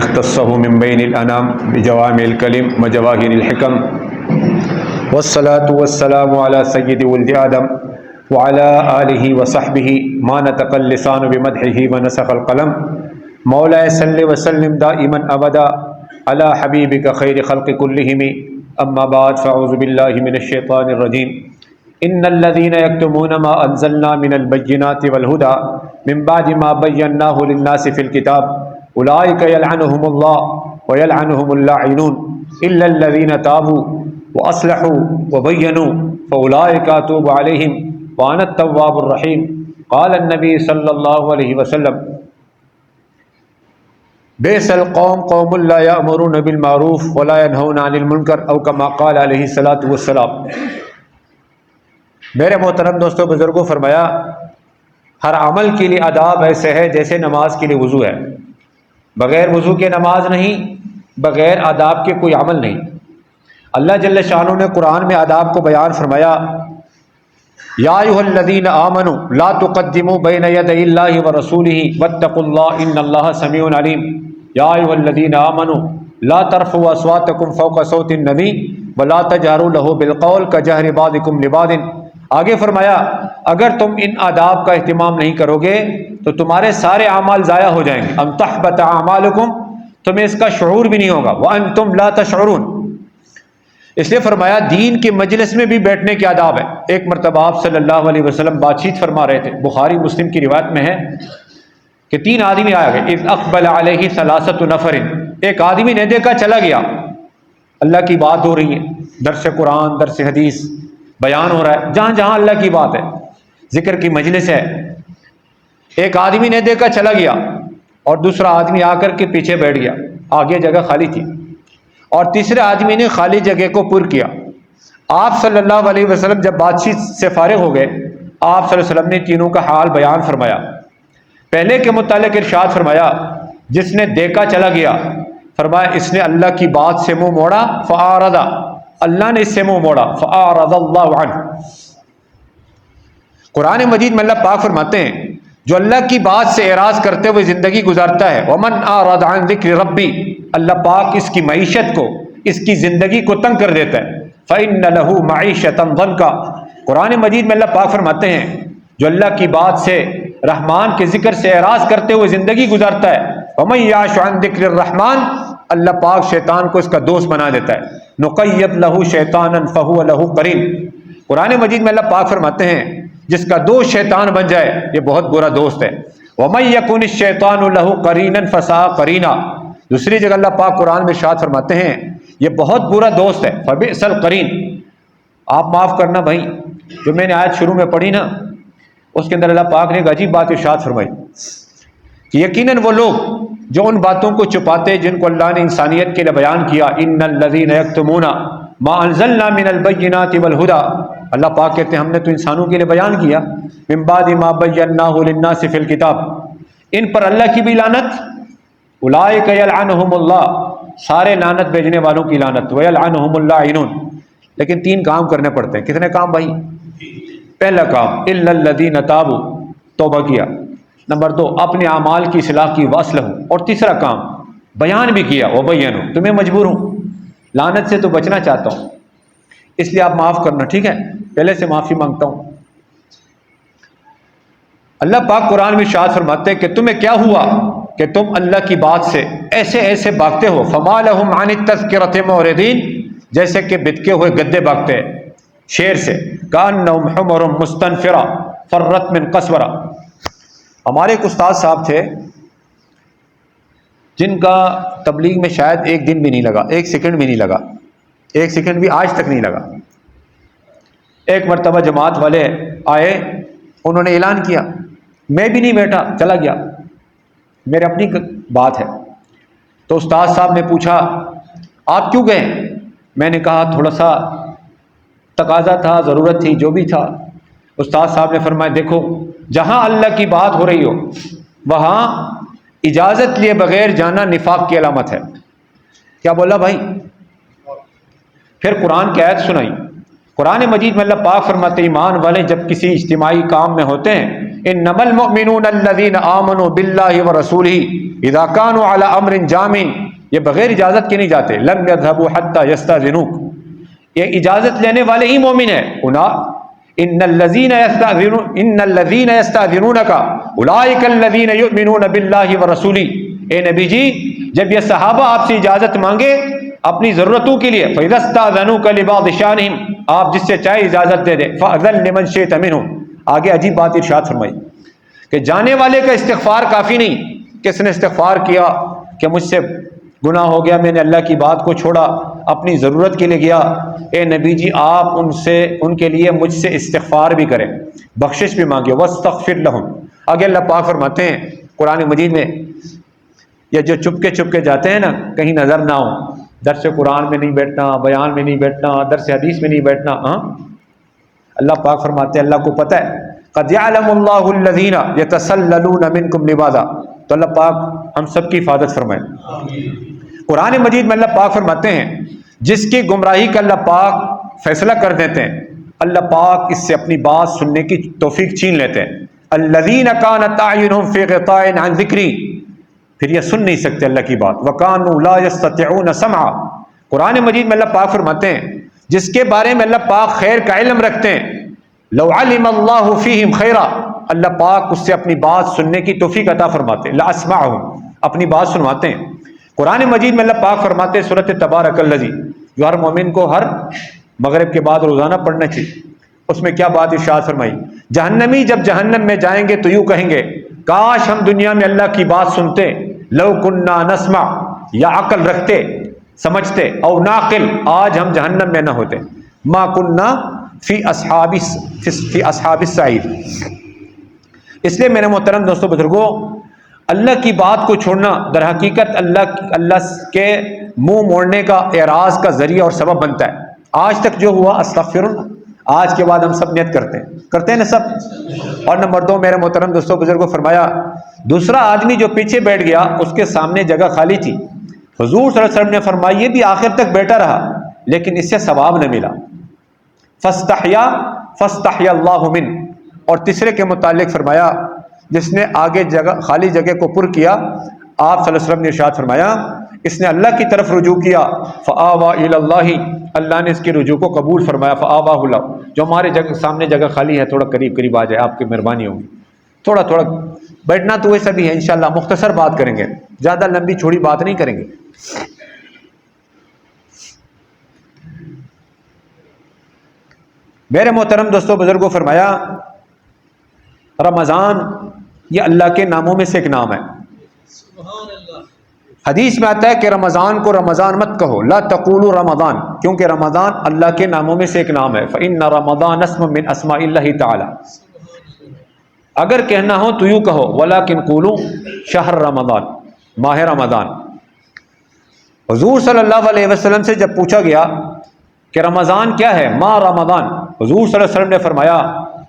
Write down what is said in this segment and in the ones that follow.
اختصه من بين الأنام بجوامع الكلم وجواهر الحكم والصلاة والسلام على سيد ولد آدم وعلى آله وصحبه ما نطق اللسان بمدحه ونسخ القلم مولاي صل وسلم دائما أبدا على حبيبك خير خلق كلهم أما بعد فأعوذ بالله من الشيطان الرجيم إن الذين يكتمون ما أنزلنا من البينات والهدى من بعد ما بيناه للناس في الكتاب أولئك يلعنهم الله ويلعنهم اللاعنون إلا الذين تابوا وأصلحوا وبينوا فأولئك أتوب عليهم وأنا التواب الرحيم قال النبي صلى الله عليه وسلم بئس القوم قوم لا يأمرون بالمعروف ولا ينهون عن المنکر او كما قال علیہ الصلوۃ والسلام۔ میرے محترم دوستوں بزرگوں، فرمایا ہر عمل کے لیے آداب ایسے ہے جیسے نماز کے لیے وضو ہے، بغیر وضو کے نماز نہیں، بغیر آداب کے کوئی عمل نہیں۔ اللہ جل شانہ نے قرآن میں آداب کو بیان فرمایا، یا ایھا الذین آمنوا لا تقدموا بین یدی اللہ ورسولہ واتقوا اللہ ان اللہ سمیع علیم۔ یا ایھا الذین آمنوا لا ترفعوا اصواتکم فوق صوت النبی ولا تجہروا لہ بالقول کجہر بعضکم لبعض۔ آگے فرمایا اگر تم ان آداب کا اہتمام نہیں کرو گے تو تمہارے سارے اعمال ضائع ہو جائیں گے۔ ام تحبط اعمالکم، تمہیں اس کا شعور بھی نہیں ہوگا، وانتم لا تشعرون۔ اس لیے فرمایا دین کے مجلس میں بھی بیٹھنے کے آداب ہے۔ ایک مرتبہ آپ صلی اللہ علیہ وسلم بات چیت فرما رہے تھے، بخاری مسلم کی روایت میں ہے کہ 3 آدمی آ گئے، اذ اقبل علیہ ثلاثۃ نفر، ایک آدمی نے دیکھا چلا گیا، اللہ کی بات ہو رہی ہے، درس قرآن درس حدیث بیان ہو رہا ہے، جہاں جہاں اللہ کی بات ہے، ذکر کی مجلس ہے، ایک آدمی نے دیکھا چلا گیا اور دوسرا آدمی آ کر کے پیچھے بیٹھ گیا، آگے جگہ خالی تھی، اور تیسرے آدمی نے خالی جگہ کو پر کیا۔ آپ صلی اللہ علیہ وسلم جب بات چیت سے فارغ ہو گئے، آپ صلی اللہ علیہ وسلم نے تینوں کا حال بیان فرمایا۔ پہلے کے متعلق ارشاد فرمایا جس نے دیکھا چلا گیا، فرمایا اس نے اللہ کی بات سے منہ موڑا، فأعرض، اللہ نے اس سے منہ موڑا، فأعرض اللہ عنہ۔ قرآن مجید میں اللہ پاک فرماتے ہیں جو اللہ کی بات سے اعراض کرتے ہوئے زندگی گزارتا ہے، ومن اعرض عن ذکر ربی، اللہ پاک اس کی معیشت کو، اس کی زندگی کو تنگ کر دیتا ہے، فإن له معیشة ضنکا۔ قرآن مجید میں اللہ پاک فرماتے ہیں جو اللہ کی بات سے، رحمان کے ذکر سے اعراض کرتے ہوئے زندگی گزارتا ہے، ومن یعش عن ذکر الرحمن، اللہ پاک شیطان کو اس کا دوست بنا دیتا ہے، نقید له شیطانا فهو له قرین۔ قرآن مجید میں اللہ پاک فرماتے ہیں جس کا دوست شیطان بن جائے یہ بہت برا دوست ہے، ومن یکن الشیطان له قرینا فساء قرینا۔ دوسری جگہ اللہ پاک قرآن میں ارشاد فرماتے ہیں یہ بہت برا دوست ہے، فبئس القرین۔ آپ معاف کرنا بھائی، جو میں نے آیت شروع میں پڑھی نا اس کے اندر اللہ پاک نے ایک عجیب بات ارشاد فرمائی کہ یقیناً وہ لوگ جو ان باتوں کو چھپاتے جن کو اللہ نے انسانیت کے لیے بیان کیا، ان الذین یکتمون ما انزلنا من البینات والہدی، اللہ پاک کہتے ہیں ہم نے تو انسانوں کے لیے بیان کیا، من بعد ما بیناہ للناس فی الکتاب، ان پر اللہ کی بھی لعنت، اولئک یلعنہم اللہ، سارے لعنت بھیجنے والوں کی لعنت، ویلعنہم اللاعنون۔ لیکن 3 کام کرنے پڑتے ہیں۔ کتنے کام بھائی؟ پہلا کام الا الذین تابوا، توبہ کیا، نمبر 2 اپنے اعمال کی اصلاح کی، واصلحوا، اور تیسرا کام بیان بھی کیا، وبینوا، تمہیں مجبور ہوں، لعنت سے تو بچنا چاہتا ہوں اس لیے آپ معاف کرنا، ٹھیک ہے، پہلے سے معافی مانگتا ہوں۔ اللہ پاک قرآن میں ارشاد فرماتے ہیں کہ تمہیں کیا ہوا کہ تم اللہ کی بات سے ایسے ایسے بھاگتے ہو، فما لهم عن التذکرۃ معرضین، جیسے کہ بتکے ہوئے گدے بھاگتے ہیں شیر سے، کأنہم حمر مستنفرہ فرت من قسورہ۔ ہمارے ایک استاد صاحب تھے جن کا تبلیغ میں شاید 1 دن بھی نہیں لگا، 1 سیکنڈ بھی نہیں لگا، 1 سیکنڈ بھی آج تک نہیں لگا۔ ایک مرتبہ جماعت والے آئے، انہوں نے اعلان کیا، میں بھی نہیں بیٹھا، چلا گیا، میرے اپنی بات ہے۔ تو استاد صاحب نے پوچھا آپ کیوں گئے؟ میں نے کہا تھوڑا سا تقاضا تھا، ضرورت تھی، جو بھی تھا۔ استاد صاحب نے فرمایا دیکھو جہاں اللہ کی بات ہو رہی ہو وہاں اجازت لیے بغیر جانا نفاق کی علامت ہے۔ کیا بولا بھائی؟ پھر قرآن کی آیت سنائی۔ قرآن مجید میں اللہ پاک فرماتے ایمان والے جب کسی اجتماعی کام میں ہوتے ہیں انما المؤمنون الذین آمنوا باللہ ورسولہ اذا كانوا علی امر جامع، یہ بغیر اجازت کے نہیں جاتے. لم يذهبوا حتى يستأذنوك، یہ اجازت لینے والے ہی مومن ہیں. ان الذین یستأذنونک اولئک الذین یؤمنون باللہ ورسولہ. اے نبی جی، جب یہ صحابہ آپ سے اجازت مانگے اپنی ضرورتوں کے لیے، فَإِذَا اسْتَأْذَنُوكَ لِبَعْضِ شَأْنِهِمْ، آپ جس سے چاہے اجازت دے دے. فَأْذَن لِمَنْ شِئْتَ مِنْهُمْ. آگے عجیب بات ارشاد فرمائی کہ جانے والے کا استغفار کافی نہیں. کس نے استغفار کیا کہ مجھ سے گناہ ہو گیا، میں نے اللہ کی بات کو چھوڑا، اپنی ضرورت کے لیے گیا. اے نبی جی، آپ ان کے لیے مجھ سے استغفار بھی کریں، بخشش بھی مانگے. وَاسْتَغْفِرْ لَهُمْ. آگے اللہ پاک فرماتے ہیں قرآن مجید میں، یہ جو چپکے چپکے جاتے ہیں نا، کہیں نظر نہ ہو، درس قرآن میں نہیں بیٹھنا، بیان میں نہیں بیٹھنا، درس حدیث میں نہیں بیٹھنا. اللہ پاک فرماتے ہیں اللہ کو پتہ ہے قد يعلم اللہ الذین یتسللون منکم لواذا. تو اللہ پاک ہم سب کی حفاظت فرمائے. قرآن مجید میں اللہ پاک فرماتے ہیں جس کی گمراہی کا اللہ پاک فیصلہ کر دیتے ہیں، اللہ پاک اس سے اپنی بات سننے کی توفیق چھین لیتے ہیں. الذین کانت اعینہم فی غطاء عن ذکری، پھر یہ سن نہیں سکتے اللہ کی بات. وَكَانُوا لَا يَسْتَطِعُونَ سَمْعًا. قرآن مجید میں اللہ پاک فرماتے ہیں جس کے بارے میں اللہ پاک خیر کا علم رکھتے ہیں، لَوْ عَلِمَ اللَّهُ فِيهِمْ خَيْرًا، اللہ پاک اس سے اپنی بات سننے کی توفیق عطا فرماتے ہیں. لَأَسْمَعُهُمْ، اپنی بات سنواتے ہیں. قرآن مجید میں اللہ پاک فرماتے ہیں سورۃ تبارک الذی، جو ہر مومن کو ہر مغرب کے بعد روزانہ پڑھنا چاہیے. اس میں کیا بات ارشاد فرمائی؟ جہنمی جب جہنم میں جائیں گے تو یوں کہیں گے کاش ہم دنیا میں اللہ کی بات سنتے، لو کننا نسمع، یا عقل رکھتے سمجھتے، او ناقل، آج ہم جہنم میں نہ ہوتے. ما کننا فی اصحاب السعیر. اس لیے میرے محترم دوستو بزرگوں، اللہ کی بات کو چھوڑنا در حقیقت اللہ کے منہ موڑنے کا، اعراض کا ذریعہ اور سبب بنتا ہے. آج تک جو ہوا استغفر اللہ، آج کے بعد ہم سب نیت کرتے ہیں نا سب. اور نمبر 2 میرے محترم دوستوں بزرگوں، فرمایا دوسرا آدمی جو پیچھے بیٹھ گیا اس کے سامنے جگہ خالی تھی. حضور صلی اللہ علیہ وسلم نے فرمایا یہ بھی آخر تک بیٹھا رہا لیکن اس سے ثواب نہ ملا. فاستحیا اللہ من. اور تیسرے کے متعلق فرمایا جس نے آگے خالی جگہ کو پر کیا، آپ صلی اللہ علیہ وسلم نے ارشاد فرمایا اس نے اللہ کی طرف رجوع کیا، فآوا الی اللہ، اللہ نے اس کی رجوع کو قبول فرمایا. فآواہ اللہ، جو ہمارے سامنے جگہ خالی ہے تھوڑا قریب قریب آ جائے، آپ کی مہربانی ہوگی. تھوڑا بیٹھنا تو ویسا بھی ہے انشاءاللہ، مختصر بات کریں گے، زیادہ لمبی چھوڑی بات نہیں کریں گے. میرے محترم دوستوں بزرگوں، فرمایا رمضان یہ اللہ کے ناموں میں سے ایک نام ہے. حدیث میں آتا ہے کہ رمضان کو رمضان مت کہو، لا تقولوا رمضان، کیونکہ رمضان اللہ کے ناموں میں سے ایک نام ہے. فإن رمضان اسم من اسماء اللہ تعالی. اگر کہنا ہو تو یوں کہو ولکن قولوا شہر رمضان، ماہ رمضان. حضور صلی اللہ علیہ وسلم سے جب پوچھا گیا کہ رمضان کیا ہے، ما رمضان، حضور صلی اللہ علیہ وسلم نے فرمایا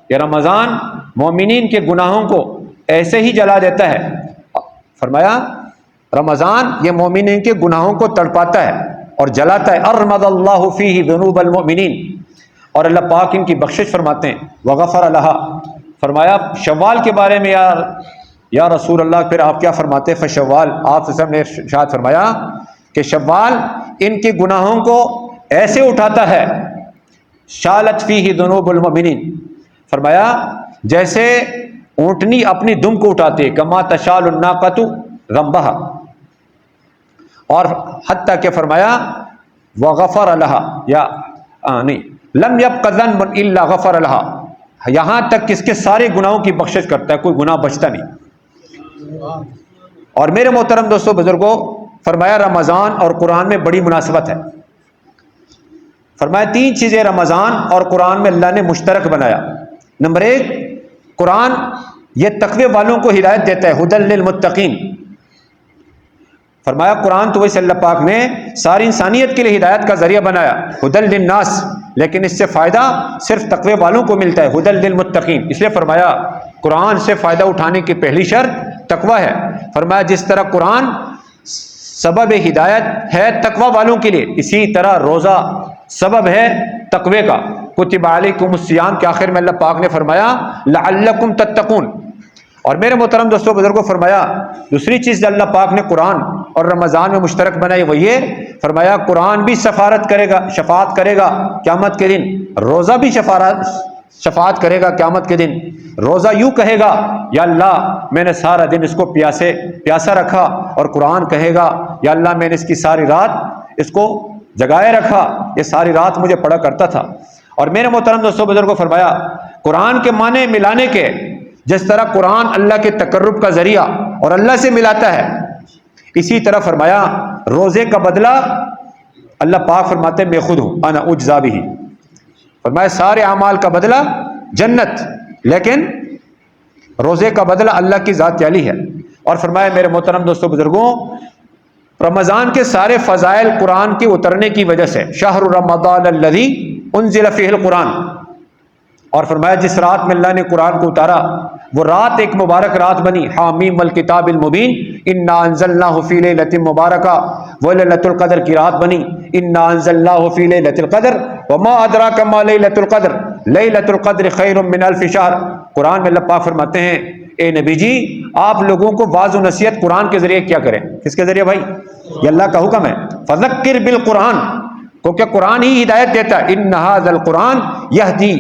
کہ رمضان مومنین کے گناہوں کو ایسے ہی جلا دیتا ہے. فرمایا رمضان یہ مومنین کے گناہوں کو تڑپاتا ہے اور جلاتا ہے. ارمد اللہ فیہ ذنوب المؤمنین، اور اللہ پاک ان کی بخشش فرماتے ہیں. وغفر لہا. فرمایا شوال کے بارے میں یا رسول اللہ پھر آپ کیا فرماتے؟ فشوال، آپ نے ارشاد فرمایا کہ شوال ان کے گناہوں کو ایسے اٹھاتا ہے، شالت فیہ ذنوب المؤمنین، فرمایا جیسے اونٹنی اپنی دم کو اٹھاتی ہے، کما تشال الناقۃ ذنبہا. اور حتیٰ کہ فرمایا وغفر لہا، یا نہیں لم یبق ذنب الا غفر لہا، یہاں تک کہ اس کے سارے گناہوں کی بخشش کرتا ہے، کوئی گناہ بچتا نہیں. اور میرے محترم دوستوں بزرگوں، فرمایا رمضان اور قرآن میں بڑی مناسبت ہے. فرمایا 3 چیزیں رمضان اور قرآن میں اللہ نے مشترک بنایا. نمبر 1، قرآن یہ تقوی والوں کو ہدایت دیتا ہے، ھدی للمتقین. فرمایا قرآن تو ویسے اللہ پاک نے ساری انسانیت کے لیے ہدایت کا ذریعہ بنایا، ھدی للناس، لیکن اس سے فائدہ صرف تقوی والوں کو ملتا ہے، ھدی للمتقین. اس لیے فرمایا قرآن سے فائدہ اٹھانے کی پہلی شرط تقوی ہے. فرمایا جس طرح قرآن سبب ہدایت ہے تقوی والوں کے لیے، اسی طرح روزہ سبب ہے تقوی کا. کتب علیکم الصیام کے آخر میں اللہ پاک نے فرمایا لعلکم تتقون، اور میرے محترم دوستوں بزرگوں، فرمایا دوسری چیز جو اللہ پاک نے قرآن اور رمضان میں مشترک بنائی وہ یہ فرمایا قرآن بھی شفاعت کرے گا قیامت کے دن، روزہ بھی شفاعت کرے گا قیامت کے دن۔ روزہ یوں کہے گا یا اللہ میں نے سارا دن اس کو پیاسا رکھا، اور قرآن کہے گا یا اللہ میں نے اس کی ساری رات اس کو جگائے رکھا، یہ ساری رات مجھے پڑھا کرتا تھا۔ اور میرے محترم دوستوں بزرگوں، فرمایا قرآن کے معنی ملانے کے، جس طرح قرآن اللہ کے تقرب کا ذریعہ اور اللہ سے ملاتا ہے، اسی طرح فرمایا روزے کا بدلہ اللہ پاک فرماتے ہیں میں خود ہوں، انا اجزا بہ، فرمایا سارے اعمال کا بدلہ جنت، لیکن روزے کا بدلہ اللہ کی ذات علی ہے۔ اور فرمایا میرے محترم دوستوں بزرگوں، رمضان کے سارے فضائل قرآن کے اترنے کی وجہ سے، شہر رمضان الذی انزل فیہ القرآن، اور فرمایا جس رات میں اللہ نے قرآن کو اتارا وہ رات ایک مبارک رات بنی، حامیم والکتاب المبین، انا انزلناہ فی لیلۃ مبارکہ، وہ لیلۃ القدر کی رات بنی، انا انزلناہ فی لیلۃ القدر وما ادراک ما لیلۃ القدر، لیلۃ القدر خیر من الف شہر۔ قرآن میں اللہ پاک فرماتے ہیں اے نبی جی آپ لوگوں کو واعظ و نصیحت قرآن کے ذریعے کیا کریں، کس کے ذریعے بھائی؟ یہ اللہ کا حکم ہے، فذکر بالقرآن، کیونکہ قرآن ہی ہدایت دیتا ہے، ان ھذا القرآن یہدی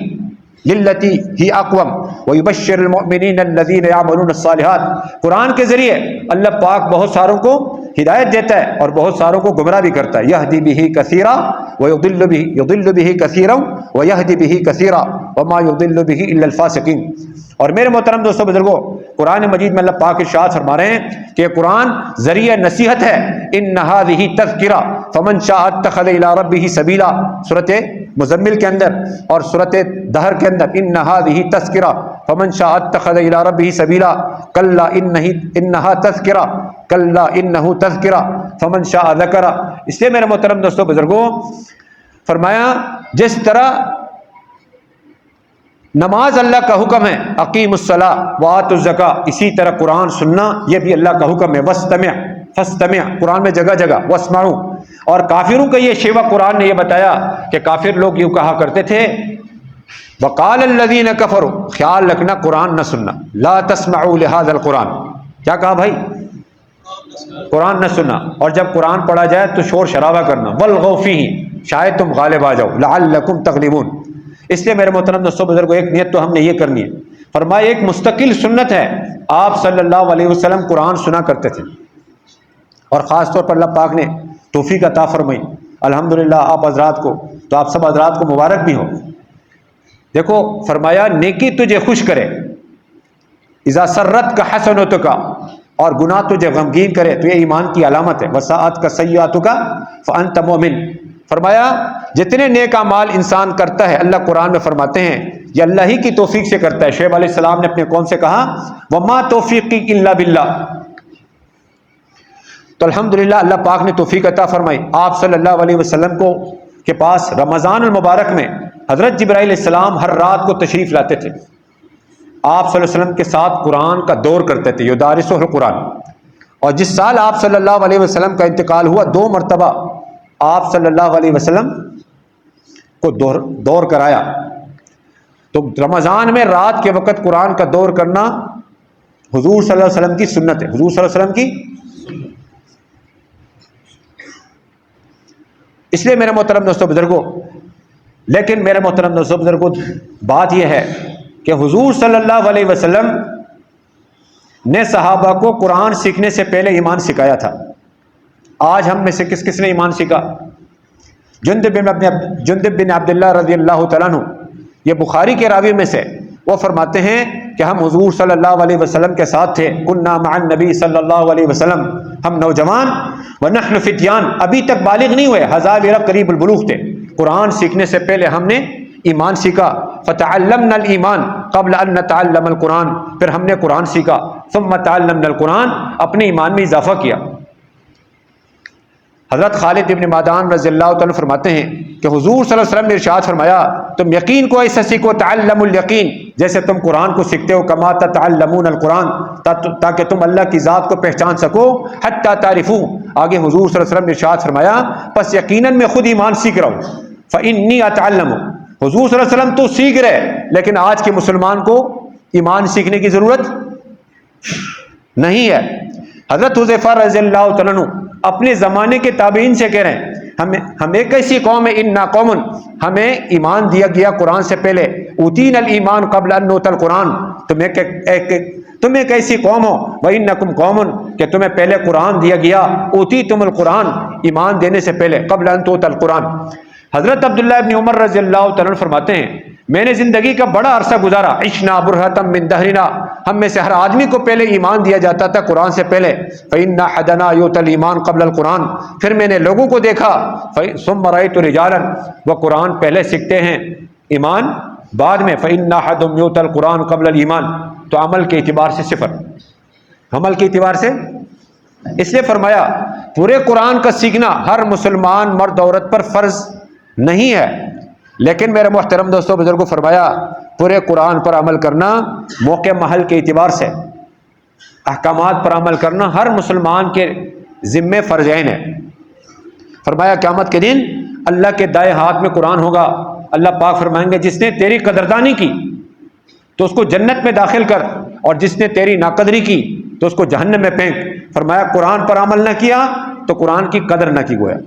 للتی ہی اقوم ویبشر المؤمنین الذین یعملون الصالحات۔ قرآن کے ذریعے اللہ پاک بہت ساروں کو ہدایت دیتا ہے اور بہت ساروں کو گمراہ بھی کرتا ہے، یہدی بہ کثیرا ویضل بہ کثیرا ویہدی بہ کثیرا وما یضل بہ الا الفاسقین۔ اور میرے محترم دوستوں بزرگوں، قرآن مجید میں اللہ پاک ارشاد فرما رہے ہیں کہ قرآن ذریعہ نصیحت ہے، ان ھذہ تذکرہ فمن شاء اتخذ الی ربہ سبیلا، سورۃ مزمل کے اندر اور سورۃ دہر کے اندر، ان ھذہ تذکرہ فمن شاء اتخذ الی ربہ سبیلا کلا انھا تذکرہ کلا انہ تذکرہ فمن شاء ذکر۔ اس لیے میرے محترم دوستوں بزرگوں، فرمایا جس طرح نماز اللہ کا حکم ہے، اقیم الصلاۃ وآتوا الزکاۃ، اسی طرح قرآن سننا یہ بھی اللہ کا حکم ہے، واستمع فاستمع، قرآن میں جگہ جگہ واسمعوا۔ اور کافروں کا یہ شیوہ قرآن نے یہ بتایا کہ کافر لوگ یوں کہا کرتے تھے، وقال الذین کفروا، خیال رکھنا قرآن نہ سننا، لا تسمعوا لہذا القرآن، کیا کہا بھائی؟ قرآن نہ سننا، اور جب قرآن پڑھا جائے تو شور شرابہ کرنا، والغوا فیہ، شاید تم غالب آ جاؤ، لعلکم تغلبون۔ اس لیے میرے محترم دوستوں بزرگوں، ایک نیت تو ہم نے یہ کرنی ہے، فرمایا ایک مستقل سنت ہے، آپ صلی اللہ علیہ وسلم قرآن سنا کرتے تھے، اور خاص طور پر اللہ پاک نے توفیق عطا فرمائی الحمدللہ آپ حضرات کو، تو آپ سب حضرات کو مبارک بھی ہو۔ دیکھو فرمایا نیکی تجھے خوش کرے، اذا سرت کا حسنتک، اور گناہ تجھے غمگین کرے تو یہ ایمان کی علامت ہے، وساعت کا سیئاتک فانت مؤمن۔ فرمایا جتنے نیک اعمال انسان کرتا ہے، اللہ قرآن میں فرماتے ہیں یہ اللہ ہی کی توفیق سے کرتا ہے۔ شعیب علیہ السلام نے اپنے قوم سے کہا وما توفیقی الا باللہ، تو الحمدللہ اللہ پاک نے توفیق عطا فرمائی۔ آپ صلی اللہ علیہ وسلم کے پاس رمضان المبارک میں حضرت جبرائیل علیہ السلام ہر رات کو تشریف لاتے تھے، آپ صلی اللہ علیہ وسلم کے ساتھ قرآن کا دور کرتے تھے، یدارسہ القرآن۔ اور جس سال آپ صلی اللہ علیہ وسلم کا انتقال ہوا، 2 مرتبہ آپ صلی اللہ علیہ وسلم کو دور کرایا، تو رمضان میں رات کے وقت قرآن کا دور کرنا حضور صلی اللہ علیہ وسلم کی سنت ہے، حضور صلی اللہ علیہ وسلم کی۔ اس لیے میرے محترم دوستوں بزرگوں، لیکن میرے محترم دوستوں بزرگوں، بات یہ ہے کہ حضور صلی اللہ علیہ وسلم نے صحابہ کو قرآن سیکھنے سے پہلے ایمان سکھایا تھا۔ آج ہم میں سے کس کس نے ایمان سیکھا؟ جندب بن عبداللہ رضی اللہ تعالیٰ عنہ، یہ بخاری کے راوی میں سے، وہ فرماتے ہیں کہ ہم حضور صلی اللہ علیہ وسلم کے ساتھ تھے، کننا مع النبی صلی اللہ علیہ وسلم، ہم نوجوان ونحن فتیان، ابھی تک بالغ نہیں ہوئے، حذاویر قریب البلوغ تھے، قرآن سیکھنے سے پہلے ہم نے ایمان سیکھا، فتعلمنا الایمان قبل ان نتعلم القرآن، پھر ہم نے قرآن سیکھا، ثم تعلمنا القرآن، اپنے ایمان میں اضافہ کیا۔ حضرت خالد ابن معدان رضی اللہ تعالیٰ فرماتے ہیں کہ حضور صلی اللہ علیہ وسلم نے ارشاد فرمایا تم یقین کو ایسا سیکھو، تعلم الیقین، جیسے تم قرآن کو سیکھتے ہو، کما تتعلمون القرآن، تاکہ تم اللہ کی ذات کو پہچان سکو، حتی تعرفو، آگے حضور صلی اللہ علیہ وسلم نے ارشاد فرمایا پس یقیناً میں خود ایمان سیکھ رہا ہوں، فانی اتعلم، حضور صلی اللہ علیہ وسلم تو سیکھ رہے، لیکن آج کے مسلمان کو ایمان سیکھنے کی ضرورت نہیں ہے۔ حضرت حذیفہ رضی اللہ تعالیٰ عنہ اپنے زمانے کے تابعین سے کہہ رہے ہیں ہم ایک ایسی قوم ہے، انا قوم، ہمیں ایمان دیا گیا قرآن سے پہلے، اوتینا الایمان قبل ان نؤتی القرآن، تم ایک ایسی قوم ہو، وانکم قوم، کہ تمہیں پہلے قرآن دیا گیا، اوتیتم القرآن، ایمان دینے سے پہلے، قبل ان تؤتی القرآن۔ حضرت عبداللہ ابن عمر رضی اللہ تعالیٰ عنہ فرماتے ہیں میں نے زندگی کا بڑا عرصہ گزارا، عشنا برہتم من دہرنا، ہم میں سے ہر آدمی کو پہلے ایمان دیا جاتا تھا قرآن سے پہلے، فإن أحدنا يؤتى الایمان قبل القرآن، پھر میں نے لوگوں کو دیکھا، ثم رأيت رجالا، وہ قرآن پہلے سیکھتے ہیں ایمان بعد میں، فإن أحدهم يؤتى القرآن قبل الایمان، تو عمل کے اعتبار سے صفر، عمل کے اعتبار سے، اس لیے فرمایا پورے قرآن کا سیکھنا ہر مسلمان مرد عورت پر فرض نہیں ہے، لیکن میرے محترم دوستوں بزرگوں فرمایا پورے قرآن پر عمل کرنا موقع محل کے اعتبار سے، احکامات پر عمل کرنا ہر مسلمان کے ذمے فرض عین ہے۔ فرمایا قیامت کے دن اللہ کے دائیں ہاتھ میں قرآن ہوگا، اللہ پاک فرمائیں گے جس نے تیری قدردانی کی تو اس کو جنت میں داخل کر، اور جس نے تیری ناقدری کی تو اس کو جہنم میں پھینک۔ فرمایا قرآن پر عمل نہ کیا تو قرآن کی قدر نہ کی گویا۔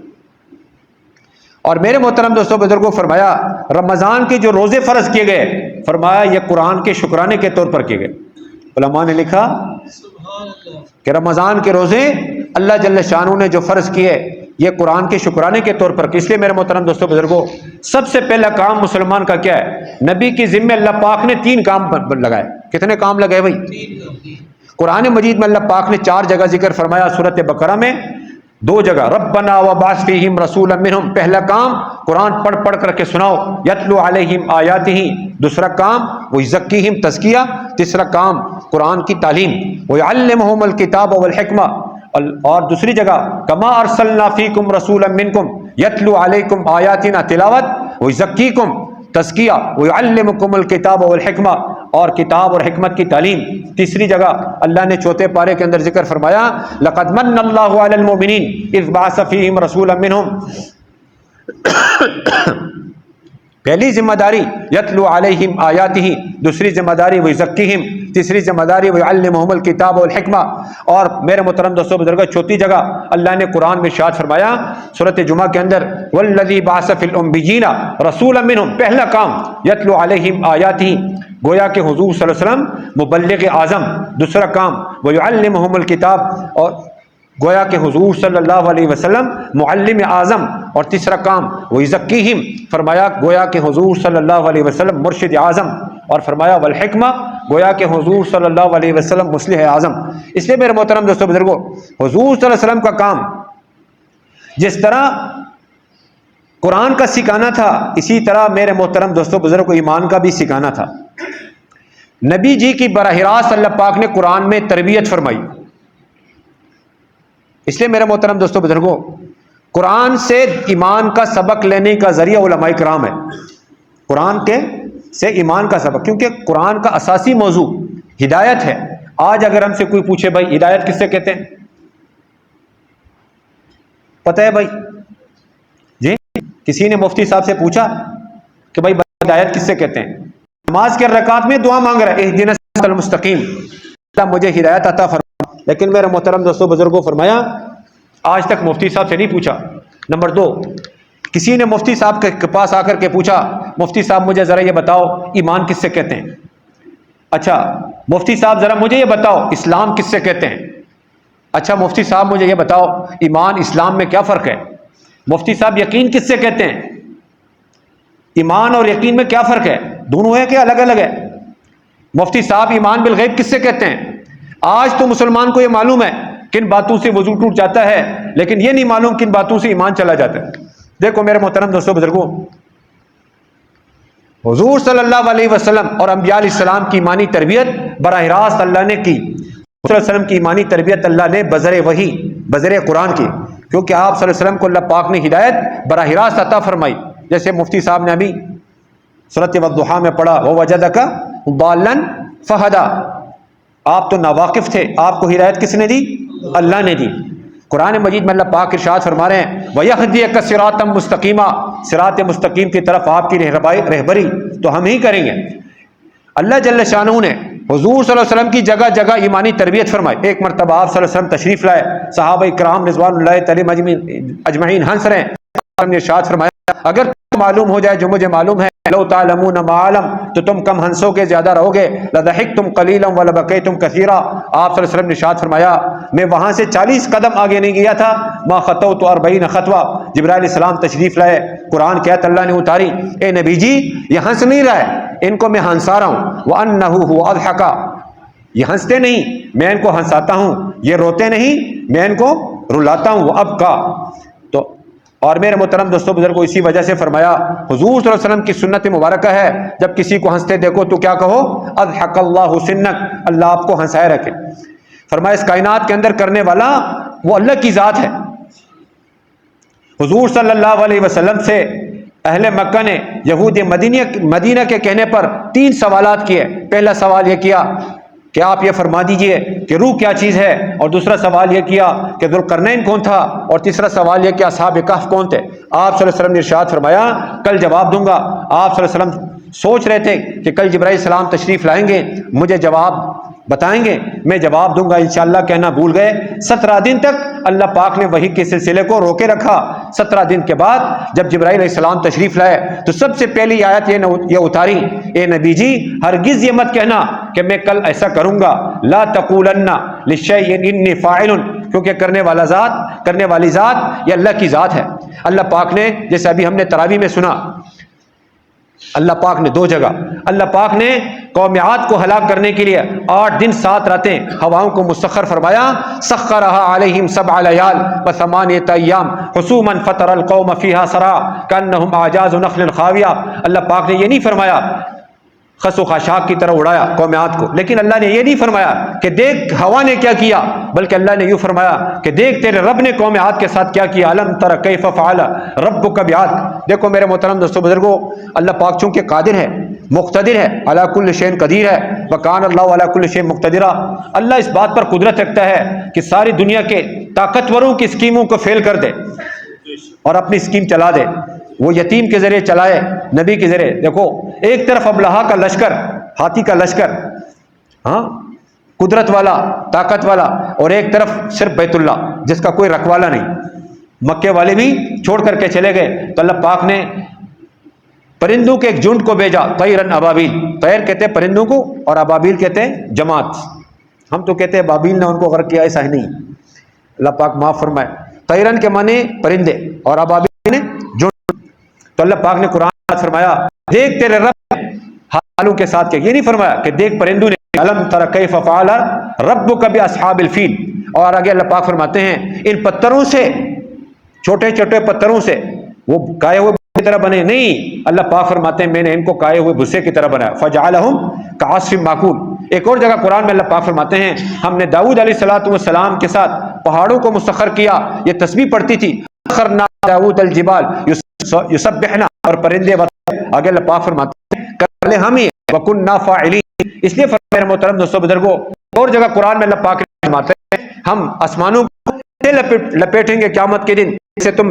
اور میرے محترم دوستوں بزرگوں فرمایا رمضان کے جو روزے فرض کیے گئے، فرمایا یہ قرآن کے شکرانے کے طور پر کیے گئے۔ علماء نے لکھا کہ رمضان کے روزے اللہ جل شانہ نے جو فرض کیے یہ قرآن کے شکرانے کے طور پر، اس لیے میرے محترم دوستوں بزرگوں سب سے پہلا کام مسلمان کا کیا ہے؟ نبی کی ذمہ اللہ پاک نے 3 کام لگائے۔ کتنے کام لگائے بھائی؟ قرآن مجید میں اللہ پاک نے 4 جگہ ذکر فرمایا، سورۃ بقرہ میں 2 جگہ، ربنا وبعث فیہم رسولا منہم، پہلا کام قرآن پڑھ پڑھ کر کے سناؤ، یتلو علیہم آیاتہ، دوسرا کام ویزکیہم تزکیہ، تیسرا کام قرآن کی تعلیم، ویعلمہم الکتاب والحکمہ، اور دوسری جگہ کما ارسلنا فیکم رسولا منکم یتلو علیکم آیاتنا تلاوت، ویزکیکم تزکیہ، ویعلمکم الکتاب والحکمہ، اور کتاب اور حکمت کی تعلیم۔ تیسری جگہ اللہ نے 4 پارے کے اندر ذکر فرمایا لقد من اللہ علی المؤمنین اذ بعث فیہم رسولا منہم، پہلی ذمہ داری یتلو علیہم آیاتہ، دوسری ذمہ داری ویزکیہم، تیسری ذمہ داری ویعلمہم الکتاب والحکمہ، اور میرے محترم دوستوں بزرگوں 4تھی جگہ اللہ نے قرآن میں ارشاد فرمایا سورۃ جمعہ کے اندر والذی بعث فی الامیین رسولا منہم، پہلا کام یتلو علیہم آیاتہ، گویا کہ حضور صلی اللہ علیہ وسلم مبلغ اعظم، دوسرا کام ویعلمہم الکتاب، اور گویا کہ حضور صلی اللہ علیہ وسلم معلم اعظم، اور تیسرا کام ویزکیہم، فرمایا گویا کہ حضور صلی اللہ علیہ وسلم مرشد اعظم، اور فرمایا والحکمہ، گویا کہ حضور صلی اللہ علیہ وسلم مصلح اعظم۔ اس لیے میرے محترم دوستوں بزرگوں حضور صلی اللہ علیہ وسلم کا کام جس طرح قرآن کا سکھانا تھا، اسی طرح میرے محترم دوستوں بزرگوں ایمان کا بھی سکھانا تھا۔ نبی جی کی براہ راست اللہ پاک نے قرآن میں تربیت فرمائی، اس لیے میرے محترم دوستوں بزرگوں قرآن سے ایمان کا سبق لینے کا ذریعہ علماء کرام ہے، قرآن کے سے ایمان کا سبق، کیونکہ قرآن کا اساسی موضوع ہدایت ہے۔ آج اگر ہم سے کوئی پوچھے بھائی ہدایت کس سے کہتے ہیں، پتہ ہے بھائی؟ جی کسی نے مفتی صاحب سے پوچھا کہ بھائی ہدایت کس سے کہتے ہیں؟ نماز کے رکعت میں دعا مانگ رہا ہے اہدنا الصراط المستقیم، اللہ مجھے ہدایت عطا فرما، لیکن میرے محترم دوستوں بزرگوں فرمایا آج تک مفتی صاحب سے نہیں پوچھا۔ نمبر 2، کسی نے مفتی صاحب کے پاس آ کر کے پوچھا مفتی صاحب مجھے ذرا یہ بتاؤ ایمان کس سے کہتے ہیں؟ اچھا مفتی صاحب ذرا مجھے یہ بتاؤ اسلام کس سے کہتے ہیں؟ اچھا مفتی صاحب مجھے یہ بتاؤ ایمان اسلام میں کیا فرق ہے؟ مفتی صاحب یقین کس سے کہتے ہیں؟ ایمان اور یقین میں کیا فرق ہے؟ دونوں ہے کہ الگ الگ ہے؟ مفتی صاحب ایمان بالغیب کس سے کہتے ہیں؟ آج تو مسلمان کو یہ معلوم ہے کن باتوں سے وضو ٹوٹ جاتا ہے، لیکن یہ نہیں معلوم کن باتوں سے ایمان چلا جاتا ہے۔ دیکھو میرے محترم دوستوں بزرگوں حضور صلی اللہ علیہ وسلم اور انبیاء علیہ السلام کی ایمانی تربیت براہ راست اللہ نے کی، صلی اللہ علیہ وسلم کی ایمانی تربیت اللہ نے بذر وحی بذر قرآن کی، کیونکہ آپ صلی اللہ علیہ وسلم کو اللہ پاک نے ہدایت براہ راست عطا فرمائی۔ جیسے مفتی صاحب نے ابھی سورۃ والضحیٰ میں پڑھا وَوَجَدَكَ ضَالًّا فَهَدَىٰ، آپ تو ناواقف تھے، آپ کو ہدایت کس نے دی؟ اللہ نے دی۔ قرآن مجید میں اللہ پاک ارشاد فرما رہے ہیں وَيَهْدِيَكَ صِرَاطًا مُسْتَقِيمًا، صراط مستقیم کی طرف آپ کی رہبری تو ہم ہی کریں گے۔ اللہ جل شانہ نے حضور صلی اللہ علیہ وسلم کی جگہ جگہ ایمانی تربیت فرمائی. ایک مرتبہ آپ صلی اللہ علیہ وسلم تشریف لائے, صحابہ کرام رضوان اللہ علیہم اجمعین ہنس رہے ہیں. آپ نے ارشاد فرمایا اگر معلوم ہو جائے جو مجھے معلوم ہے, لو تعلمون ما علم, تو تم کم ہنسو گے زیادہ رہو گے, لضحکتم قلیلا ولبکیتم کثیرا. آپ صلی اللہ علیہ وسلم نے ارشاد فرمایا میں وہاں سے 40 قدم آگے نہیں گیا تھا, ما خطوت 40 خطوہ. جبرائیل علیہ السلام تشریف لائے, قرآن کی آیت اللہ نے اتاری, اے نبی جی یہ ہنس نہیں رہا ہے, ان کو میں ہنسا رہا ہوں. وَأَنَّهُ هُوَ أَضْحَكَ, یہ ہنستے نہیں میں ان کو ہنساتا ہوں, یہ روتے نہیں میں ان کو رلاتا ہوں. وَأَبْكَى, تو اور میرے محترم دوستوں بزرگوں اسی وجہ سے فرمایا حضور صلی اللہ علیہ وسلم کی سنت مبارکہ ہے جب کسی کو ہنستے دیکھو تو کیا کہو, اضحک اللہ سنک, اللہ آپ کو ہنسائے رکھے. فرمایا اس کائنات کے اندر کرنے والا وہ اللہ کی ذات ہے. حضور صلی اللہ علیہ وسلم سے اہل مکہ نے یہود مدینہ کے کہنے پر 3 سوالات کیے. پہلا سوال یہ کیا کہ آپ یہ فرما دیجئے کہ روح کیا چیز ہے, اور دوسرا سوال یہ کیا کہ ذوالقرنین کون تھا, اور تیسرا سوال یہ کہ اصحاب کہف کون تھے. آپ صلی اللہ علیہ وسلم نے ارشاد فرمایا کل جواب دوں گا. آپ صلی اللہ علیہ وسلم سوچ رہے تھے کہ کل جبرائیل السلام تشریف لائیں گے, مجھے جواب بتائیں گے, میں جواب دوں گا انشاءاللہ, کہنا بھول گئے. 17 دن تک اللہ پاک نے وحی کے سلسلے کو روکے رکھا. 17 دن کے بعد جب جبرائیل علیہ السلام تشریف لائے تو سب سے پہلی آیت یہ اتاری, اے نبی جی ہرگز یہ مت کہنا کہ میں کل ایسا کروں گا, لا تقولن لشیء انی فاعل, کیونکہ کرنے والی ذات یہ اللہ کی ذات ہے. اللہ پاک نے, جیسے ابھی ہم نے تراویح میں سنا, اللہ پاک نے 2 جگہ اللہ پاک نے قوم عاد کو ہلاک کرنے کے لیے 8 دن 7 راتیں ہواؤں کو مسخر فرمایا. سخرها علیہم 7 لیال و8 ایام حسوما فطر القوم فیہا سرا کانہم اعجاز نخل خاویہ. اللہ پاک نے یہ نہیں فرمایا خس و خاشاک کی طرح اڑایا قوم عاد کو, لیکن اللہ نے یہ نہیں فرمایا کہ دیکھ ہوا نے کیا کیا, بلکہ اللہ نے یوں فرمایا کہ دیکھ تیرے رب نے قوم عاد کے ساتھ کیا کیا. الم تر کیف فعل ربک بعاد. دیکھو میرے محترم دوستو بزرگوں, اللہ پاک چونکہ قادر ہے, مقتدر ہے, علی کل شیء قدیر ہے, وکان اللہ علی کل شیء مقتدرا. اللہ اس بات پر قدرت رکھتا ہے کہ ساری دنیا کے طاقتوروں کی اسکیموں کو فیل کر دے اور اپنی اسکیم چلا دے. وہ یتیم کے ذریعے چلائے, نبی کے ذریعے. دیکھو ایک طرف ابلہا کا لشکر, ہاتھی کا لشکر, ہاں قدرت والا طاقت والا, اور ایک طرف صرف بیت اللہ جس کا کوئی رکھوالا نہیں. مکے والے بھی چھوڑ کر کے چلے گئے تو اللہ پاک نے پرندوں کے ایک جھنڈ کو بھیجا, طیرن ابابیل. طیر کہتے ہیں پرندوں کو اور ابابیل کہتے ہیں جماعت. ہم تو کہتے ہیں بابیل نے ان کو غرق کیا, ایسا ہی نہیں, اللہ پاک معاف فرمائے. طیرن کے معنی پرندے اور ابابیل نے جھنڈ. تو اللہ پاک نے قرآن میں فرمایا دیکھ تیرے رب نے حالوں کے ساتھ کیا, یہ نہیں فرمایا کہ دیکھ پرندوں نے. الم تر کیف فعل ربک باصحاب الفیل. اور آگے اللہ پاک فرماتے ہیں ان پتھروں سے, چھوٹے چھوٹے پتھروں سے وہ کائے ہوئے کی طرح بنے نہیں. اللہ پاک فرماتے ہیں میں نے ان کو کائے ہوئے بھسے کی طرح بنایا. فجعلہم کعصف ماکول. ایک اور جگہ قرآن میں اللہ پاک فرماتے ہیں ہم نے داؤد علیہ السلام کے ساتھ پہاڑوں کو مسخر کیا. یہ تسبیح پڑھتی تھی, سخرنا داؤد الجبال یسبحنا, اور پرندے. آگے اللہ پاک فرماتے ہیں کر لے ہم ہی وکننا فاعلین. اس لیے فرمایا میرے محترم دوستو بزرگوں, اور جگہ قرآن میں اللہ پاک فرماتے ہیں ہم آسمانوں کو لپیٹیں گے قیامت کے دن سے تم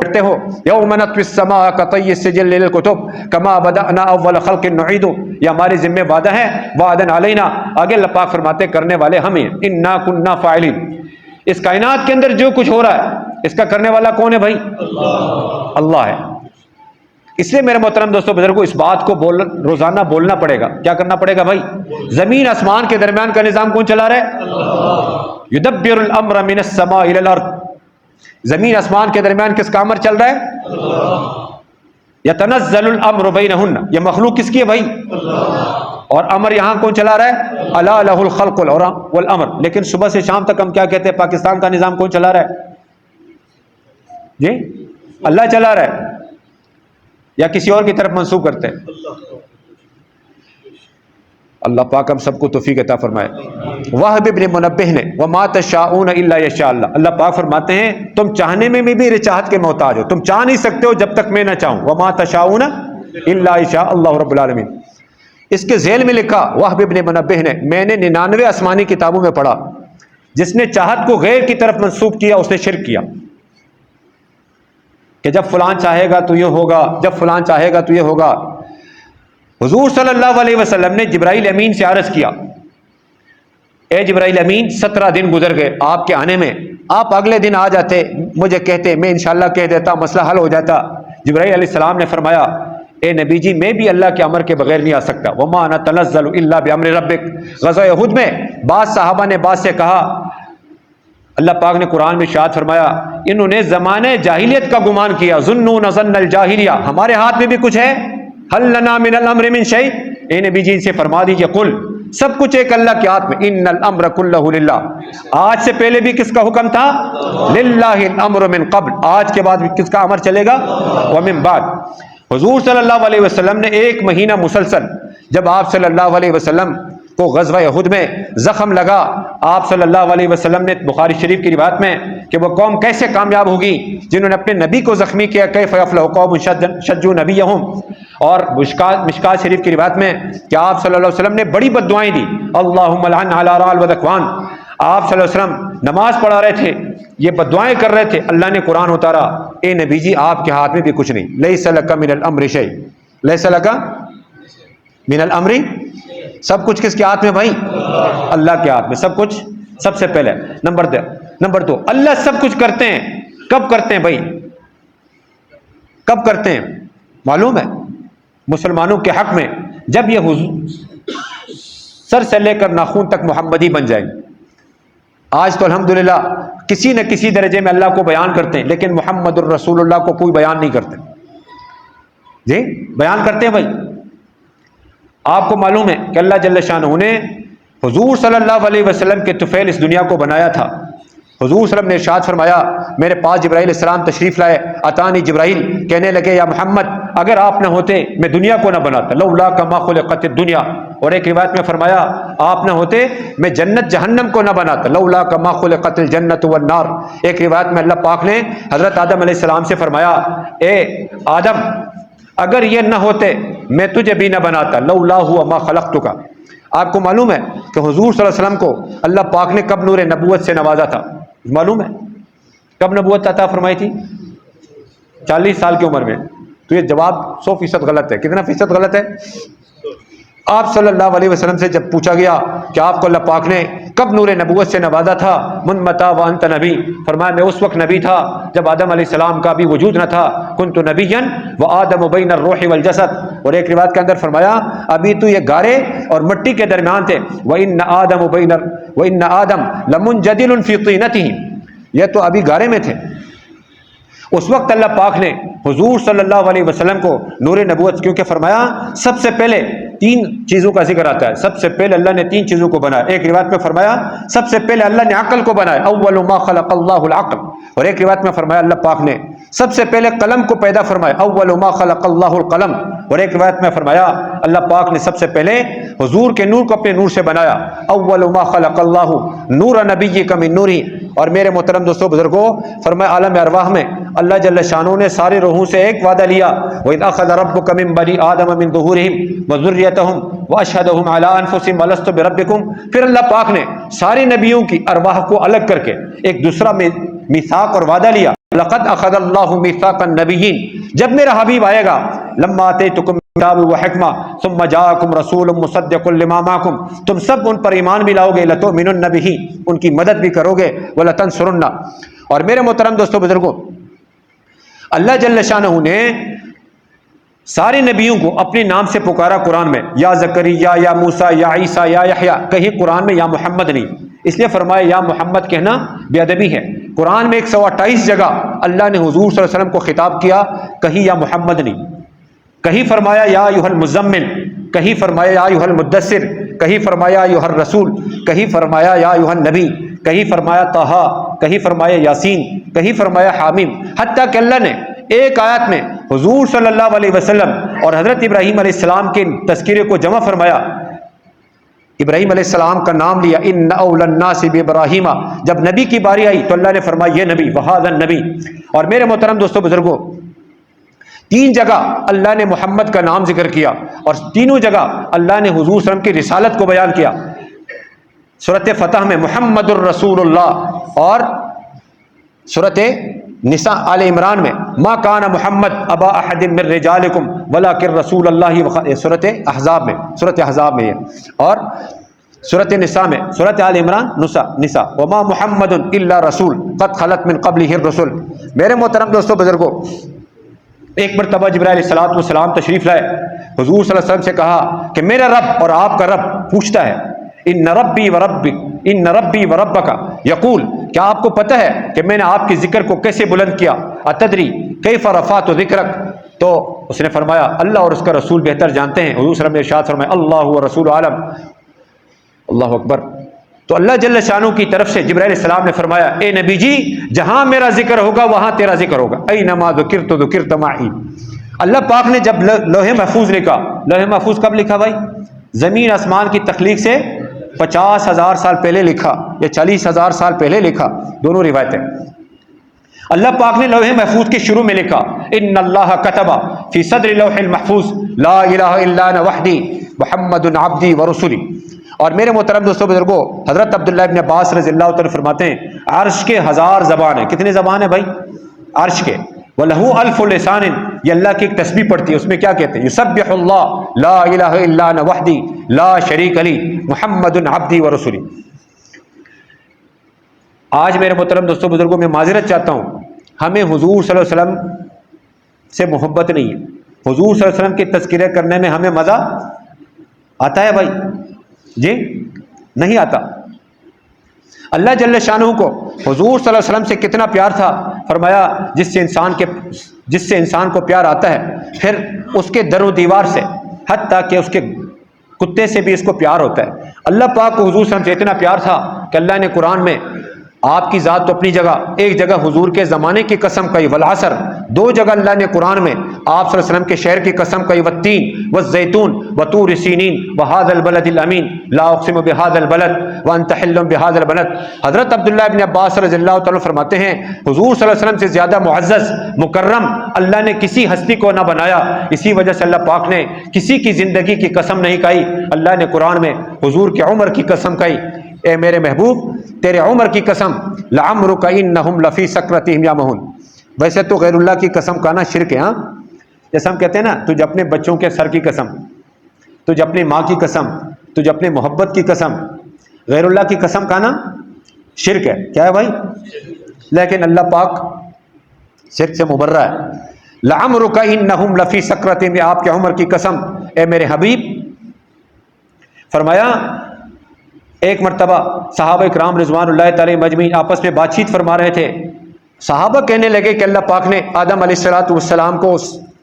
کرتے ہو. یوم نطوی السماء کطی السجل للکتب کما بدأنا اول خلق نعید. یہ ہمارے ذمہ وعدہ ہے, وعدا علینا. آگے اللہ پاک فرماتے ہیں کرنے والے ہم ہیں, انا کننا فاعلین. اس کائنات کے اندر جو کچھ ہو رہا ہے اس کا کرنے والا کون ہے بھائی؟ اللہ ہے. اس لیے میرے محترم دوستو بزرگوں اس بات کو روزانہ بولنا پڑے گا. کیا کرنا پڑے گا بھائی؟ زمین آسمان کے درمیان کا نظام کون چلا رہا ہے؟ یدبر الامر من السماء الى الارض. زمین آسمان کے درمیان کس کا امر چل رہا ہے؟ یتنزل الامر بینہن. یہ مخلوق کس کی ہے بھائی؟ اور امر یہاں کون چلا رہا ہے؟ الا لہ الخلق والامر. لیکن صبح سے شام تک ہم کیا کہتے ہیں, پاکستان کا نظام کون چلا رہا ہے جی؟ اللہ چلا رہا ہے یا کسی اور کی طرف منسوب کرتے ہیں؟ اللہ پاک ہم سب کو توفیق عطا فرمائے. وہب ابن منبہ نے وما تشاءون الا یشاء اللہ. اللہ پاک فرماتے ہیں تم چاہنے میں بھی میری چاہت کے محتاج ہو, تم چاہ نہیں سکتے ہو جب تک میں نہ چاہوں. وما تشاءون الا یشاء اللہ رب العالمین. اس کے ذیل میں لکھا وہب ابن منبہ نے, میں نے 99 آسمانی کتابوں میں پڑھا جس نے چاہت کو غیر کی طرف منسوب کیا اس نے شرک کیا, کہ جب فلان چاہے گا تو یہ ہوگا, جب فلان چاہے گا تو یہ ہوگا. حضور صلی اللہ علیہ وسلم نے جبرائیل امین سے عرض کیا، اے جبرائیل امین 17 دن گزر گئے آپ کے آنے میں، آپ اگلے دن آ جاتے، مجھے کہتے، میں انشاءاللہ کہہ دیتا، مسئلہ حل ہو جاتا۔ جبرائیل علیہ السلام نے فرمایا، اے نبی جی میں بھی اللہ کے امر کے بغیر نہیں آ سکتا، وما انا تنزل الا بامر ربک۔ غزوہ احد میں بعض صحابہ نے بعض سے کہا، اللہ پاک نے قرآن میں ارشاد فرمایا، انہوں نے زمانے جاہلیت کا گمان کیا، ظنون ظن الجاہلیہ، ہمارے ہاتھ میں بھی کچھ ہے، هل لنا من الامر من شیء۔ اے نبی جی سے فرما دیجئے، قل، سب کچھ ایک اللہ کے ہاتھ میں، ان الامر کلہ للہ، آج سے پہلے بھی کس کا حکم تھا؟ للہ الامر من قبل، آج کے بعد بھی کس کا امر چلے گا؟ ومن بعد۔ حضور صلی اللہ علیہ وسلم نے 1 مہینہ مسلسل، جب آپ صلی اللہ علیہ وسلم کو غزوہ احد میں زخم لگا، آپ صلی اللہ علیہ وسلم نے بخاری شریف کی روایت میں کہ وہ قوم کیسے کامیاب ہوگی جنہوں نے اپنے نبی کو زخمی کیا، کیف یفلح قوم شجوا نبیہم، اور مشکات شریف کی روایت میں کہ آپ صلی اللہ علیہ وسلم نے بڑی بد دعائیں دی، اللہم لعن علی رعل و ذکوان۔ آپ صلی اللہ علیہ وسلم نماز پڑھا رہے تھے، یہ بد دعائیں کر رہے تھے، اللہ نے قرآن اتارا، اے نبی جی آپ کے ہاتھ میں بھی کچھ نہیں، لیس لک من الامر شیء، لیس لک من الامر، سب کچھ کس کے ہاتھ میں بھائی؟ اللہ کے ہاتھ میں سب کچھ، سب سے پہلے۔ نمبر 2، اللہ سب کچھ کرتے ہیں، کب کرتے ہیں بھائی؟ کب کرتے ہیں معلوم ہے؟ مسلمانوں کے حق میں جب یہ سر سے لے کر ناخون تک محمدی بن جائیں۔ آج تو الحمدللہ کسی نہ کسی درجے میں اللہ کو بیان کرتے ہیں، لیکن محمد الرسول اللہ کو کوئی بیان نہیں کرتے۔ جی بیان کرتے ہیں بھائی۔ آپ کو معلوم ہے کہ اللہ جل شانہ نے حضور صلی اللہ علیہ وسلم کے طفیل اس دنیا کو بنایا تھا۔ حضور صلی اللہ علیہ وسلم نے ارشاد فرمایا، میرے پاس جبرائیل علیہ السلام تشریف لائے، اتانی جبرائیل، کہنے لگے یا محمد اگر آپ نہ ہوتے میں دنیا کو نہ بناتا، لولا ما خلقت الدنیا، اور ایک روایت میں فرمایا آپ نہ ہوتے میں جنت جہنم کو نہ بناتا، لولا ما خلقت الجنت والنار۔ ایک روایت میں اللہ پاک نے حضرت آدم علیہ السلام سے فرمایا، اے آدم اگر یہ نہ ہوتے میں تجھے بھی نہ بناتا، لولا ہوا ما خلقتک۔ آپ کو معلوم ہے کہ حضور صلی اللہ علیہ وسلم کو اللہ پاک نے کب نور نبوت سے نوازا تھا؟ معلوم ہے کب نبوت عطا فرمائی تھی؟ 40 سال کی عمر میں۔ تو یہ جواب 100% غلط ہے۔ کتنا فیصد غلط ہے؟ آپ صلی اللہ علیہ وسلم سے جب پوچھا گیا کہ آپ کو اللہ پاک نے کب نور نبوت سے نوازا تھا، من متا وانت نبی، فرمایا میں اس وقت نبی تھا جب آدم علیہ السلام کا بھی وجود نہ تھا، کنت نبیا وآدم بین الروح والجسد، اور ایک روایت کے اندر فرمایا ابھی تو یہ گارے اور مٹی کے درمیان تھے، وَإِنَّ آدم لَمُنْجَدِلٌ فِي طِينَتِهِ، یہ تو ابھی گارے میں تھے۔ اس وقت اللہ پاک نے حضور صلی اللہ علیہ وسلم کو نور نبوت، کیونکہ فرمایا سب سے پہلے 3 چیزوں کا ذکر آتا ہے، سب سے پہلے اللہ نے 3 چیزوں کو بنایا۔ ایک روایت میں فرمایا سب سے پہلے اللہ نے عقل کو بنایا، اول ما خلق اللہ العقل، اور ایک روایت میں فرمایا اللہ پاک نے سب سے پہلے قلم کو پیدا فرمایا، اول ما خلق اللہ القلم، اور ایک روایت میں فرمایا اللہ پاک نے سب سے پہلے حضور کے نور کو اپنے نور سے بنایا، اول ما خلق اللہ نور نبیک من نوری۔ اور میرے محترم دوستو بزرگوں، فرمایا عالم ارواح میں اللہ جل شانہ نے سارے روحوں سے ایک وعدہ لیا، وَإِذْ أَخَذَ رَبُّكَ مِنْ بَنِي آدَمَ مِنْ ظُهُورِهِمْ وَذُرِّيَّتَهُمْ وَأَشْهَدَهُمْ عَلَىٰ أَنفُسِهِمْ أَلَسْتُ بِرَبِّكُمْ۔ پھر اللہ پاک نے سارے نبیوں کی ارواح کو الگ کر کے ایک دوسرا میثاق اور وعدہ لیا، لَقَدْ أَخَذَ اللَّهُ مِيثَاقَ النَّبِيِّينَ، جب میرا حبیب آئے گا، لَمَّا آتَيْتُكُم کتاب و حکمہ ثم جاءکم رسول مصدق لما معکم، تم سب ان پر ایمان بھی لاؤ گے، لتؤمنن بہ، ان کی مدد بھی کرو گے، ولتنصرن۔ اور میرے محترم دوستو بزرگوں، اللہ جل شانہ نے سارے نبیوں کو اپنے نام سے پکارا قرآن میں، یا زکریا، یا موسیٰ، یا عیسیٰ، یا یحییٰ، کہیں قرآن میں یا محمد نہیں، اس لیے فرمایا یا محمد کہنا بے ادبی ہے۔ قرآن میں 128 جگہ اللہ نے حضور صلی اللہ علیہ وسلم کو خطاب کیا، کہیں یا محمد نہیں، کہیں فرمایا یا ایھا المزمل، کہیں فرمایا یا ایھا المدثر، کہیں فرمایا ایھا الرسول، کہیں فرمایا یا ایھا النبی، کہیں فرمایا طٰہٰ، کہیں فرمایا یاسین، کہیں فرمایا حامیم، حتیٰ کہ اللہ نے ایک آیت میں حضور صلی اللہ علیہ وسلم اور حضرت ابراہیم علیہ السلام کے تذکرے کو جمع فرمایا۔ ابراہیم علیہ السلام کا نام لیا، ان اول الناس بابراہیم، جب نبی کی باری آئی تو اللہ نے فرمایا یہ نبی، وہذا النبی۔ اور میرے محترم دوستو بزرگوں، 3 جگہ اللہ نے محمد کا نام ذکر کیا، اور تینوں جگہ اللہ نے حضور صلی اللہ علیہ وسلم کی رسالت کو بیان کیا۔ سورۃ فتح میں محمد الرسول اللہ، اور سورۃ نساء آل عمران میں ما کان محمد ابا احد من رجالکم ولکن رسول اللہ، سورۃ احزاب میں یہ، اور سورۃ نساء میں، سورۃ آل عمران نساء وما محمد الا رسول قد خلت من قبلہ الرسل۔ میرے محترم دوستو بزرگوں، ایک مرتبہ جبرائیل علیہ الصلوۃ والسلام تشریف لائے، حضور صلی اللہ علیہ وسلم سے کہا کہ میرا رب اور آپ کا رب پوچھتا ہے، ان ربی و ربک یقول، کیا آپ کو پتہ ہے کہ میں نے آپ کے ذکر کو کیسے بلند کیا؟ اتدری کیف رفعت ذکرک، تو اس نے فرمایا اللہ اور اس کا رسول بہتر جانتے ہیں۔ حضور صلی اللہ علیہ وسلم نے ارشاد فرمایا اللہ و رسول عالم، اللہ اکبر۔ تو اللہ جل شانہ کی طرف سے جبرائیل علیہ السلام نے فرمایا اے نبی جی، جہاں میرا ذکر ہوگا وہاں تیرا ذکر ہوگا، اینما ذکرت ذکرت معی۔ اللہ پاک نے جب لوح محفوظ لکھا، لوح محفوظ کب لکھا بھائی؟ زمین آسمان کی تخلیق سے 50,000 سال پہلے لکھا یا 40,000 سال پہلے لکھا، دونوں روایتیں۔ اللہ پاک نے لوح محفوظ کے شروع میں لکھا ان اللہ کتب فی صدر لوح المحفوظ لا الہ الا انا وحدی محمد عبدی ورسولی۔ اور میرے محترم دوستو بزرگوں، حضرت عبداللہ ابن عباس رضی اللہ تعالیٰ فرماتے ہیں عرش کے 1000 زبان ہیں۔ کتنے زبان ہیں بھائی عرش کے؟ وَلَهُ أَلْفُ لِسَانٍ، یہ اللہ کی ایک تسبیح پڑھتی ہے، اس میں کیا کہتے ہیں؟ یُسَبِّحُ اللَّهُ لَا إِلَهَ إِلَّا أَنَا وَحْدِي لَا شَرِيكَ لِي مُحَمَّدٌ عَبْدِي وَرَسُولِي۔ آج میرے محترم دوستو بزرگوں، میں معذرت چاہتا ہوں، ہمیں حضور صلی اللہ علیہ وسلم سے محبت نہیں ہے۔ حضور صلی اللہ علیہ وسلم کے تذکرے کرنے میں ہمیں مزہ آتا ہے بھائی؟ جی نہیں آتا۔ اللہ جل شانہ کو حضور صلی اللہ علیہ وسلم سے کتنا پیار تھا، فرمایا جس سے انسان کو پیار آتا ہے پھر اس کے در و دیوار سے حتیٰ کہ اس کے کتے سے بھی اس کو پیار ہوتا ہے۔ اللہ پاک کو حضور صلی اللہ علیہ وسلم سے اتنا پیار تھا کہ اللہ نے قرآن میں آپ کی ذات تو اپنی جگہ، ایک جگہ حضور کے زمانے کی قسم کہی والعصر، دو جگہ اللہ نے قرآن میں آپ صلی اللہ علیہ وسلم کے شہر کی قسم کہی والتین والزیتون وطور سینین وہذا البلد الامین لا اقسم بہذا البلد وانت حل بہذا البلد۔ حضرت عبداللہ ابن عباس رضی اللہ تعالیٰ فرماتے ہیں حضور صلی اللہ علیہ وسلم سے زیادہ معزز مکرم اللہ نے کسی ہستی کو نہ بنایا، اسی وجہ سے اللہ پاک نے کسی کی زندگی کی قسم نہیں کہی، اللہ نے قرآن میں حضور کی عمر کی قسم کہی، اے میرے محبوب تیرے عمر کی قسم لعمرک انہم لفی سکرتہم یعمہون۔ ویسے تو غیر اللہ کی قسم کہنا شرک ہے، ہاں، جیسے ہم کہتے ہیں نا تجھ اپنے بچوں کے سر کی قسم، تجھ اپنی ماں کی قسم، تجھ اپنے محبت کی قسم، غیر اللہ کی قسم کہنا شرک ہے۔ کیا ہے بھائی؟ لیکن اللہ پاک شرک سے مبرہ ہے۔ لعمرک انہم لفی سکرتہم، آپ کے عمر کی قسم اے میرے حبیب۔ فرمایا ایک مرتبہ صحابہ اکرام رضوان اللہ تعالی مجمعین آپس میں بات چیت فرما رہے تھے، صحابہ کہنے لگے کہ اللہ پاک نے آدم علیہ السلام کو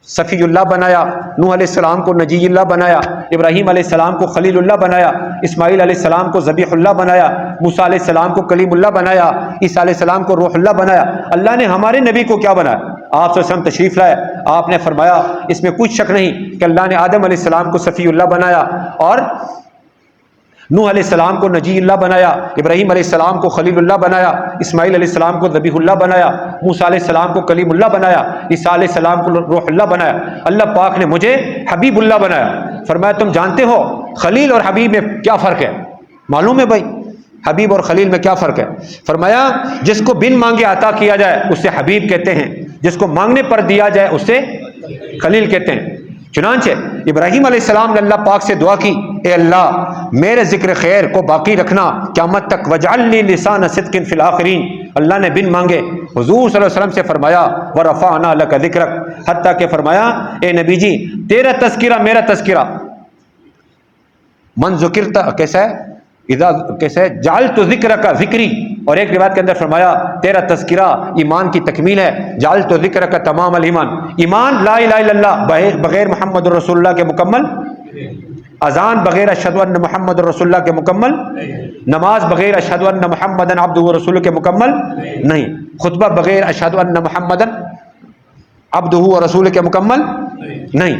صفی اللہ بنایا، نوح علیہ السلام کو نجی اللہ بنایا، ابراہیم علیہ السلام کو خلیل اللہ بنایا، اسماعیل علیہ السلام کو ذبیح اللہ بنایا، موسیٰ علیہ السلام کو کلیم اللہ بنایا، عیسیٰ علیہ السلام کو روح اللہ بنایا۔ اللہ نے ہمارے نبی کو کیا بنایا؟ آپ صلی اللہ علیہ وسلم تشریف لائے، آپ نے فرمایا اس میں کچھ شک نہیں کہ اللہ نے آدم علیہ السلام کو صفی اللہ بنایا، اور نوح علیہ السلام کو نجی اللہ بنایا، ابراہیم علیہ السلام کو خلیل اللہ بنایا، اسماعیل علیہ السلام کو ذبیح اللہ بنایا، موسیٰ علیہ السلام کو کلیم اللہ بنایا، عیسیٰ علیہ السلام کو روح اللہ بنایا، اللہ پاک نے مجھے حبیب اللہ بنایا۔ فرمایا تم جانتے ہو خلیل اور حبیب میں کیا فرق ہے؟ معلوم ہے بھائی حبیب اور خلیل میں کیا فرق ہے؟ فرمایا جس کو بن مانگے عطا کیا جائے اسے حبیب کہتے ہیں، جس کو مانگنے پر دیا جائے اسے خلیل کہتے ہیں۔ چنانچہ ابراہیم علیہ السلام نے اللہ پاک سے دعا کی اے اللہ میرے ذکر خیر کو باقی رکھنا قیامت تک، وجعلنی لسان صدق فی الآخرین۔ اللہ نے بن مانگے حضور صلی اللہ علیہ وسلم سے فرمایا ورفعنا لک ذکرک، حتیٰ کہ فرمایا اے نبی جی تیرا تذکرہ میرا تذکرہ، من ذکرتا کیسا ہے؟ اذا کیسا ہے؟ جعلت ذکرک ذکری، اور ایک روایت کے اندر فرمایا تیرا تذکرہ ایمان کی تکمیل ہے، جعلت ذکرک تمام الایمان۔ ایمان لا الہ الا اللہ بغیر محمد رسول اللہ کے مکمل، اذان بغیر اشہد ان محمد رسول اللہ کے مکمل، نماز بغیر اشہد ان محمد عبدہ ورسولہ کے مکمل نہیں، خطبہ بغیر اشہد ان محمد عبدہ ورسولہ کے مکمل نہیں۔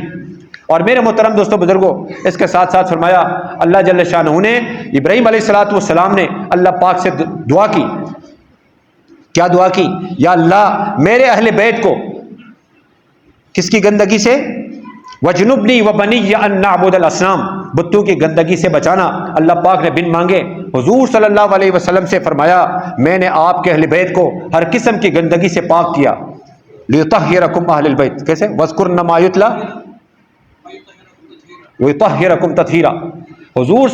اور میرے محترم دوستو بزرگوں، اس کے ساتھ ساتھ فرمایا اللہ جل شانہ نے ابراہیم علیہ السلام نے اللہ پاک سے دعا کی، کیا دعا کی؟ یا اللہ میرے اہل بیت کو کس کی گندگی سے؟ وجنبنی وبنی ان نعبد الاصنام، بتوں کی گندگی سے بچانا۔ اللہ پاک نے بن مانگے حضور صلی اللہ علیہ وسلم سے فرمایا میں نے آپ کے اہل بیت کو ہر قسم کی گندگی سے پاک کیا. لِيُطَهِّرَكُمْ أَهْلَ الْبَيْتِ کیسے وَاذْكُرْنَ مَا يُتْلَى وَيُطَهِّرَكُمْ تَطْهِيرًا. حضور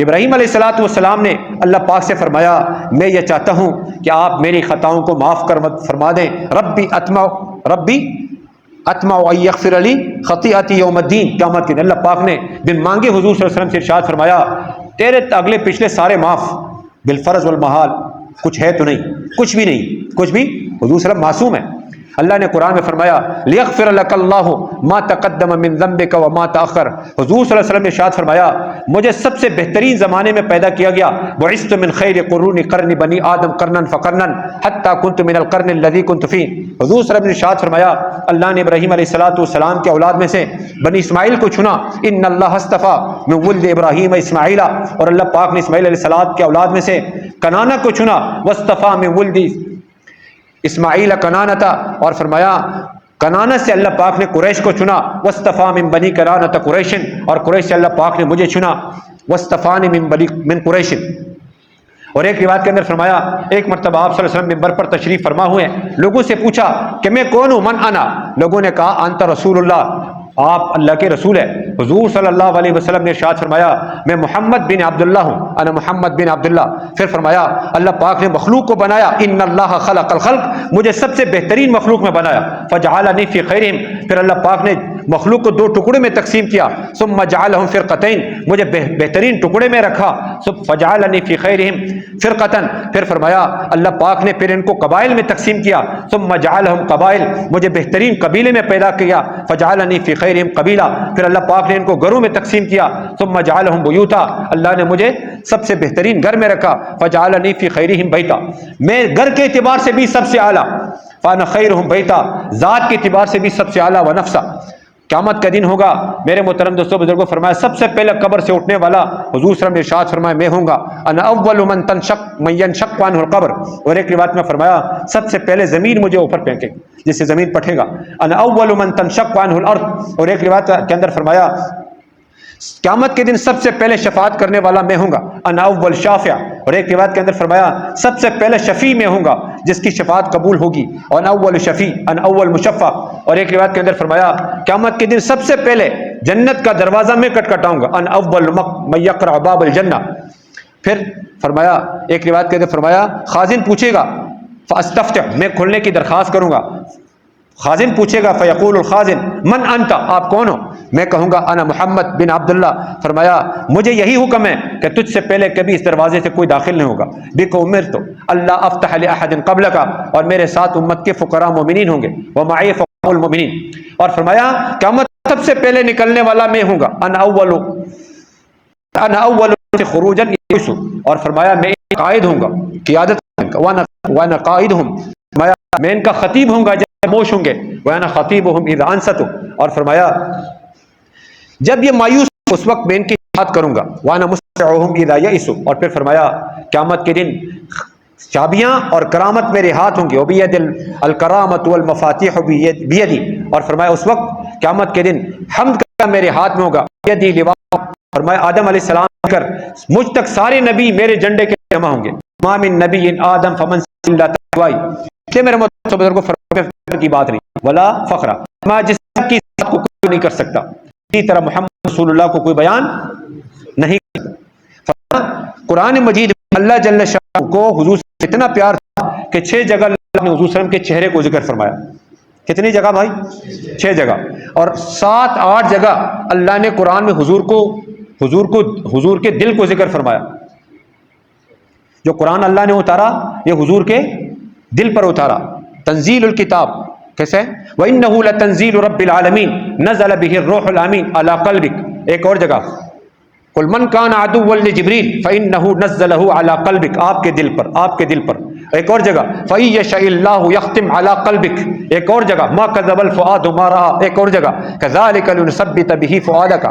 ابراہیم علیہ الصلوۃ والسلام نے اللہ پاک سے فرمایا میں یہ چاہتا ہوں کہ آپ میری خطاؤں کو معاف فرما دیں. ربی اطمع ان یغفر لی خطیئتی یوم الدین. قیامت کے دن اللہ پاک نے بن مانگے حضور صلی اللہ علیہ وسلم سے ارشاد فرمایا تیرے اگلے پچھلے سارے معاف بالفرض والمحال. کچھ ہے تو نہیں، کچھ بھی نہیں، کچھ بھی. حضور صلی اللہ علیہ وسلم معصوم ہے. اللہ نے قرآن میں فرمایا لیغفر لک اللہ ما تقدم من ذنبک وما تاخر. حضور صلی اللہ علیہ وسلم نے ارشاد فرمایا مجھے سب سے بہترین زمانے میں پیدا کیا گیا. بعثت من خیر قرون قرن بنی آدم قرنا فقرنا حتی کنت من القرن الذی کنت فیہ. حضور صلی اللہ علیہ وسلم نے ارشاد فرمایا اللہ نے ابراہیم علیہ السلام کے اولاد میں سے بنی اسماعیل کو چنا. ان اللہ اصطفیٰ من ولد ابراہیم اسماعیل. اور اللہ پاک نے اسماعیل علیہ السلام کے اولاد میں سے کنانہ کو چنا. واصطفیٰ من ولد اسماعیل کنانتا. اور فرمایا کنانہ سے اللہ پاک نے قریش کو چنا. واصطفیٰ من بنی کنانۃ قریش. اور قریش سے اللہ پاک نے مجھے چنا. واصطفانی من قریش. اور ایک روایت کے اندر فرمایا ایک مرتبہ آپ صلی اللہ علیہ وسلم منبر پر تشریف فرما ہوئے لوگوں سے پوچھا کہ میں کون ہوں؟ من انا. لوگوں نے کہا انت رسول اللہ، آپ اللہ کے رسول ہے. حضور صلی اللہ علیہ وسلم نے ارشاد فرمایا میں محمد بن عبداللہ ہوں. انا محمد بن عبداللہ. پھر فرمایا اللہ پاک نے مخلوق کو بنایا. ان اللہ خلق الخلق، مجھے سب سے بہترین مخلوق میں بنایا. فجعلنی فی خیرہم، پھر اللہ پاک نے مخلوق کو دو ٹکڑے میں تقسیم کیا. ثم جعلہم فرقتین، مجھے بہترین ٹکڑے میں رکھا. فجعلنی فی خیرہم فرقتن، پھر فرمایا اللہ پاک نے پھر ان کو قبائل میں تقسیم کیا. ثم جعلہم قبائل، مجھے بہترین قبیلے میں پیدا کیا. فجعلنی فی خیرہم قبیلہ، پھر اللہ پاک نے ان کو گھروں میں تقسیم کیا. ثم جعلہم بیوتا، اللہ نے مجھے سب سے بہترین گھر میں رکھا. فجعلنی فی خیرہم بیتا، میں گھر کے اعتبار سے بھی سب سے اعلیٰ. فانا خیرہم بیتا، ذات کے اعتبار سے بھی سب سے اعلیٰ. و نفسا، قیامت کا دن ہوگا میرے محترم دوستوں بزرگوں، فرمایا سب سے پہلے قبر سے اٹھنے والا حضور صلی اللہ علیہ وسلم نے ارشاد فرمایا میں ہوں گا. انا اول من ینشق عنہ القبر. اور ایک روایت میں فرمایا سب سے پہلے زمین مجھے اوپر پھینکے جس سے زمین پٹھے گا. انا اول من تنشق عنہ الارض. اور ایک روایت کے اندر فرمایا قیامت کے دن سب سے پہلے شفاعت کرنے والا میں ہوں گا. انا اول شافع. اور ایک روایت کے اندر فرمایا سب سے پہلے شفیع میں ہوں گا جس کی شفاعت قبول ہوگی. انا اول شفیع انا اول مشفع. اور ایک روایت کے اندر فرمایا قیامت کے دن سب سے پہلے جنت کا دروازہ میں کٹکھٹاؤں گا. انا اول من یقرع باب الجنہ. پھر فرمایا ایک روایت کے اندر فرمایا خازن پوچھے گا فاستفتح، میں کھلنے کی درخواست کروں گا. خازن پوچھے گا فیقول الخازن من انت، آپ کون ہو؟ میں کہوں گا انا محمد بن عبداللہ. فرمایا مجھے یہی حکم ہے کہ تجھ سے پہلے کبھی اس دروازے سے کوئی داخل نہیں ہوگا. بکو امرت اللہ افتح لاحد قبلک، اور میرے ساتھ امت کے فقراء مومنین ہوں گے. ومعی فقراء المؤمنین. اور فرمایا قیامت سب سے پہلے نکلنے والا میں ہوں گا. انا اول خروجا. اور فرمایا میں قائد ہوں گا، قیادت. وانا قائد ہوں، میں ان کا خطیب ہوں گا جب خاموش ہوں گے. وانا خطیبہم اذا انصتوا. اور فرمایا جب یہ مایوس اس وقت میں ان کی بات کروں گا. وانا مسرعہم اذا یئسوا. اور پھر فرمایا قیامت کے دن چابیاں اور کرامت میرے ہاتھ ہوں گے. وبید الکرامۃ والمفاتیح بیدی. اور فرمایا اس وقت قیامت کے دن حمد کا میرے ہاتھ میں ہوگا. یدی لواء. فرمایا آدم علیہ السلام کر مجھ تک سارے نبی میرے جھنڈے کے جمع ہوں گے. ما من نبی آدم فمن اللہ تقوی. کہ میرے محترم بزرگوں فخر کی بات نہیں ولا فخرہ، میں جس کی کو کوئی نہیں کر سکتا اسی طرح محمد رسول اللہ کو کوئی بیان نہیں کر سکتا. قرآن مجید اللہ جل شانہ کو حضور سے اتنا پیار تھا کہ 6 جگہ اللہ نے حضور صلی اللہ علیہ وسلم کے چہرے کو ذکر فرمایا. کتنی جگہ بھائی؟ 6 جگہ. اور 7-8 جگہ اللہ نے قرآن میں حضور کے دل کو ذکر فرمایا. جو قرآن اللہ نے اتارا یہ حضور کے دل پر اتارا. تنزیل الکتاب کیسے؟ وَإِنَّهُ لَتَنزِيلُ رَبِّ الْعَالَمِينَ نَزَلَ بِهِ الرُّوحُ الْأَمِينُ عَلَى قَلْبِكَ. ایک اور جگہ قُلْ مَنْ كَانَ عَدُوًّا لِجِبْرِيلَ فَإِنَّهُ نَزَّلَهُ عَلَى قَلْبِكَ، آپ کے دل پر، آپ کے دل پر. ایک اور جگہ فَإِن يَشَإِ اللَّهُ يَخْتِمْ عَلَى قَلْبِكَ. ایک اور جگہ مَا كَذَبَ الْفُؤَادُ مَا رَأَى. ایک اور جگہ كَذَلِكَ لِنُثَبِّتَ بِهِ فُؤَادَكَ.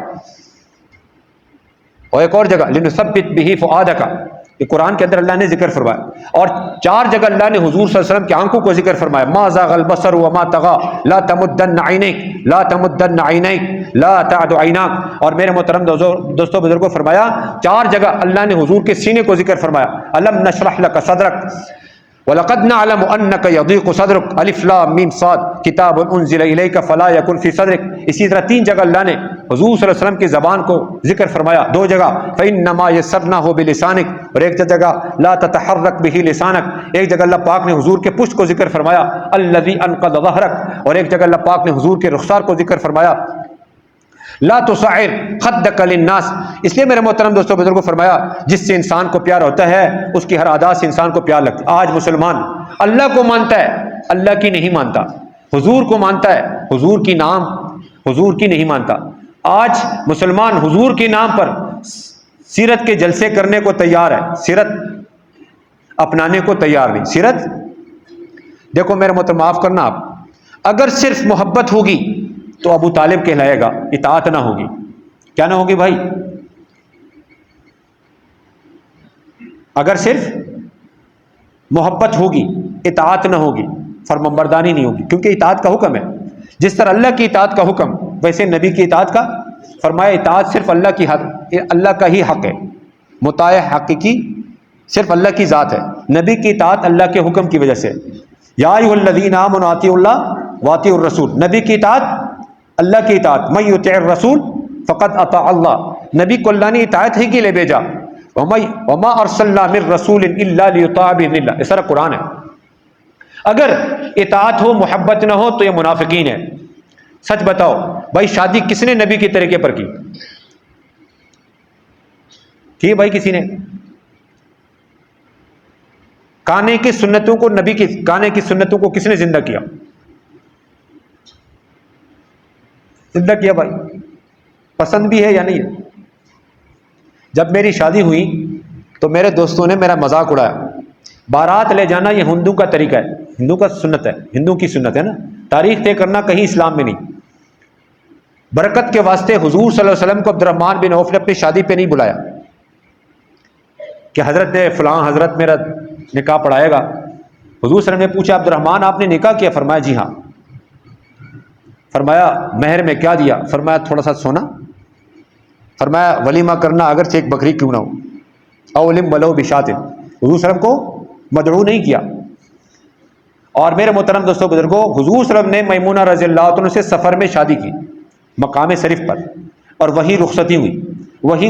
اور ایک اور جگہ لِنُثَبِّتَ بِهِ فُؤَادَكَ. یہ قرآن کے اندر اللہ نے ذکر فرمایا، اور 4 جگہ اللہ نے حضور صلی اللہ علیہ وسلم کی آنکھوں کو ذکر فرمایا، ما زاغ البصر وما طغى لا تمدن عینیک لا تمدن عینیک لا تعد عیناک۔ اور میرے محترم دوستوں بزرگوں، فرمایا 4 جگہ اللہ نے حضور کے سینے کو ذکر فرمایا، الم نشرح لك صدرك وَلَقَدْ نَعْلَمُ أَنَّكَ يَضِيقُ صَدْرُكَ الف لام میم صاد کتاب انزل الیک فلا یکن فی صدرک۔ اسی طرح 3 جگہ اللہ نے حضور صلی اللہ علیہ وسلم کی زبان کو ذکر فرمایا، 2 جگہ فإنما یسرناہ بلسانک، اور ایک جگہ لا تتحرک بہ لسانک، ایک جگہ اللہ پاک نے حضور کے پشت کو ذکر فرمایا الذی انقض ظہرک، اور ایک جگہ اللہ پاک نے حضور کے رخسار کو ذکر فرمایا لا تصعر خدک للناس۔ اس لیے میرے محترم دوستوں بزرگوں، فرمایا جس سے انسان کو پیار ہوتا ہے اس کی ہر عادات سے انسان کو پیار لگتا ہے۔ آج مسلمان اللہ کو مانتا ہے، اللہ کی نہیں مانتا، حضور کو مانتا ہے، حضور کی نام حضور کی نہیں مانتا۔ آج مسلمان حضور کے نام پر سیرت کے جلسے کرنے کو تیار ہے، سیرت اپنانے کو تیار نہیں۔ سیرت دیکھو میرے محترم، معاف کرنا آپ، اگر صرف محبت ہوگی تو ابو طالب کہلائے گا، اطاعت نہ ہوگی۔ کیا نہ ہوگی بھائی؟ اگر صرف محبت ہوگی، اطاعت نہ ہوگی، فرمانبرداری نہیں ہوگی، کیونکہ اطاعت کا حکم ہے۔ جس طرح اللہ کی اطاعت کا حکم، ویسے نبی کی اطاعت کا فرمایا اطاعت صرف اللہ کا ہی حق ہے، مطاع حقیقی صرف اللہ کی ذات ہے۔ نبی کی اطاعت اللہ کے حکم کی وجہ سے، یا ایھا الذین آمنوا اطیعوا اللہ واطیعوا الرسول، نبی کی اطاعت اللہ کی اطاعت، من یطع الرسول فقد اطاع اللہ، نبی کو اللہ نے اطاعت ہی کے لیے بھیجا، وما ارسلنا من رسول الا لیطاع باذن اللہ، اس طرح قرآن ہے۔ اگر اطاعت ہو محبت نہ ہو تو یہ منافقین ہے۔ سچ بتاؤ بھائی، شادی کس نے نبی کے طریقے پر کی بھائی؟ کسی نے؟ کانے کی سنتوں کو، نبی کی کانے کی سنتوں کو کس نے زندہ کیا؟ زندہ کیا بھائی، پسند بھی ہے یا نہیں ہے؟ جب میری شادی ہوئی تو میرے دوستوں نے میرا مذاق اڑایا، بارات لے جانا یہ ہندو کا طریقہ ہے، ہندو کا سنت ہے، ہندو کی سنت ہے نا، تاریخ طے کرنا کہیں اسلام میں نہیں۔ برکت کے واسطے حضور صلی اللہ علیہ وسلم کو عبد الرحمن بن عوف نے اپنی شادی پہ نہیں بلایا کہ حضرت فلاں حضرت میرا نکاح پڑھائے گا۔ حضور صلی اللہ علیہ وسلم نے پوچھا عبد الرحمن آپ نے نکاح کیا؟ فرمایا جی ہاں۔ فرمایا مہر میں کیا دیا؟ فرمایا تھوڑا سا سونا۔ فرمایا ولیمہ کرنا اگرچہ ایک بکری کیوں نہ ہو، اولم ولو بشات، حضور صلی اللہ علیہ وسلم کو مدعو نہیں کیا۔ اور میرے محترم دوستوں بزرگوں، حضور صلی اللہ علیہ وسلم نے میمونہ رضی اللہ عنہ سے سفر میں شادی کی، مقام شریف پر، اور وہی رخصتی ہوئی، وہی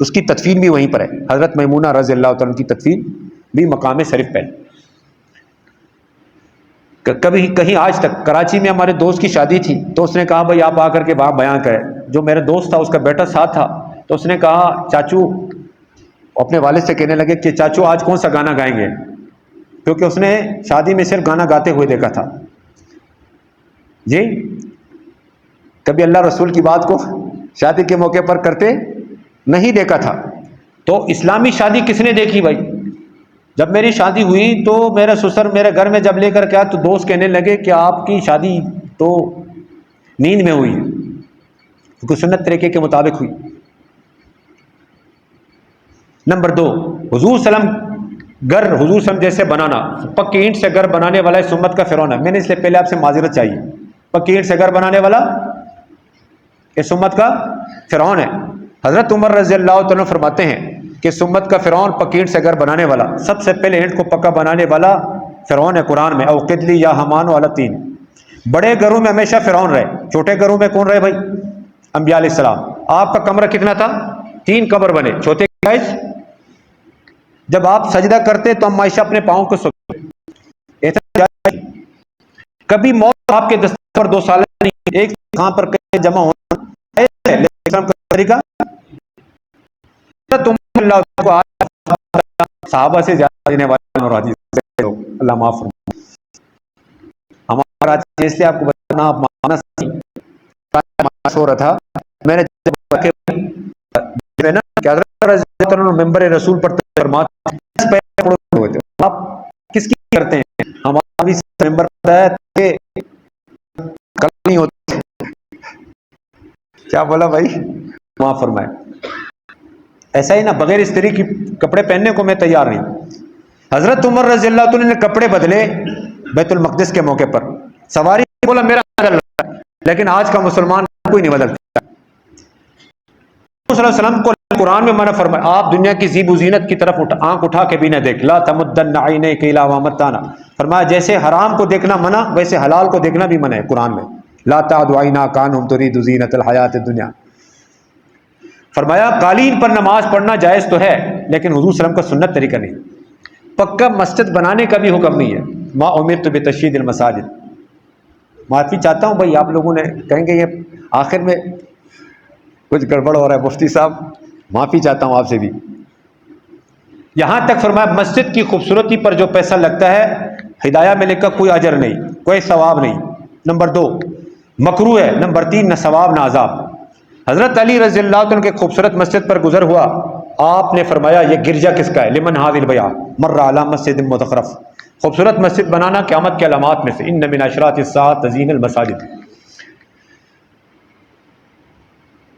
اس کی تدفین بھی وہیں پر ہے۔ حضرت میمونہ رضی اللہ عنہ کی تدفین بھی مقام شریف پہ۔ کبھی کہیں آج تک کراچی میں ہمارے دوست کی شادی تھی تو اس نے کہا بھائی آپ آ کر کے وہاں بیان کریں۔ جو میرا دوست تھا اس کا بیٹا ساتھ تھا، تو اس نے کہا چاچو، اپنے والد سے کہنے لگے کہ چاچو آج کون سا گانا گائیں گے، کیونکہ اس نے شادی میں صرف گانا گاتے ہوئے دیکھا تھا۔ جی کبھی اللہ رسول کی بات کو شادی کے موقع پر کرتے نہیں دیکھا تھا۔ تو اسلامی شادی کس نے دیکھی بھائی؟ جب میری شادی ہوئی تو میرا سسر میرے گھر میں جب لے کر کے آیا تو دوست کہنے لگے کہ آپ کی شادی تو نیند میں ہوئی ہے، کیونکہ سنت طریقے کے مطابق ہوئی۔ نمبر 2، حضور صلی اللہ علیہ وسلم گھر حضور صلی اللہ علیہ وسلم جیسے بنانا، پکی اینٹ سے گھر بنانے والا اس امت کا فرعون ہے۔ میں نے اس لیے پہلے آپ سے معذرت چاہیے، پکی اینٹ سے گھر بنانے والا اس امت کا فرعون ہے۔ حضرت عمر رضی اللہ عنہ فرماتے ہیں کہ اس امت کا فرعون پکی اینٹ سے گھر بنانے والا، سب سے پہلے اینٹ کو پکا بنانے والا فرعون ہے قرآن میں، اوقد لی یا حمان والا 3۔ بڑے گھروں میں ہمیشہ فرعون رہے، چھوٹے گھروں میں کون رہے بھائی؟ انبیاء علیہ السلام۔ آپ کا کمرہ کتنا تھا؟ 3 قبر بنے، چھوٹے گائز جب آپ سجدہ کرتے تو ہم عائشہ اپنے پاؤں کو ایسا کبھی موت آپ کے دستر پر 2 سال نہیں، ایک کہاں پر جمع ہونا طریقہ صحابہ سے زیادہ دینے والے اللہ معاف فرمائے۔ ہمارا اس لیے آپ کو بتانا آپ مانا ہو رہا تھا، میں نے ممبر رسول پر آپ کس کی کرتے ہیں؟ ہمارا بھی ممبر نہیں ہوتا۔ کیا بولا بھائی؟ معاف فرمائے۔ ایسا ہی نا بغیر استری کی کپڑے پہننے کو میں تیار نہیں. حضرت عمر رضی اللہ عنہ نے کپڑے بدلے بیت المقدس کے موقع پر. سواری بولا میرا بدل رہا ہے، لیکن آج کا مسلمان کوئی نہیں بدلتا. صلی اللہ علیہ وسلم کو قرآن میں منع فرمایا آپ دنیا کی زیب و زینت کی طرف آنکھ اٹھا کے بھی نہ دیکھ. لا تمدن عینیک الی ما متعنا، فرمایا جیسے حرام کو دیکھنا منع ویسے حلال کو دیکھنا بھی منع ہے قرآن میں. لا تعد عیناک عنہم ترید زینت الحیات الدنیا. فرمایا قالین پر نماز پڑھنا جائز تو ہے لیکن حضور صلی اللہ علیہ وسلم کا سنت طریقہ نہیں. پکا مسجد بنانے کا بھی حکم نہیں ہے. ما امرت بتشیید المساجد. معافی چاہتا ہوں بھائی، آپ لوگوں نے کہیں گے یہ آخر میں کچھ گڑبڑ ہو رہا ہے مفتی صاحب، معافی چاہتا ہوں آپ سے بھی. یہاں تک فرمایا مسجد کی خوبصورتی پر جو پیسہ لگتا ہے ہدایہ میں لکھا کوئی اجر نہیں، کوئی ثواب نہیں. نمبر 2 مکروہ ہے. نمبر 3 نہ ثواب نہ عذاب. حضرت علی رضی اللہ عنہ کے خوبصورت مسجد پر گزر ہوا، آپ نے فرمایا یہ گرجا کس کا ہے؟ لمن ھذ البیع مر علی مسجد مزخرف. خوبصورت مسجد بنانا قیامت کی علامات میں سے. ان من اشراط الساعۃ تزیین المساجد.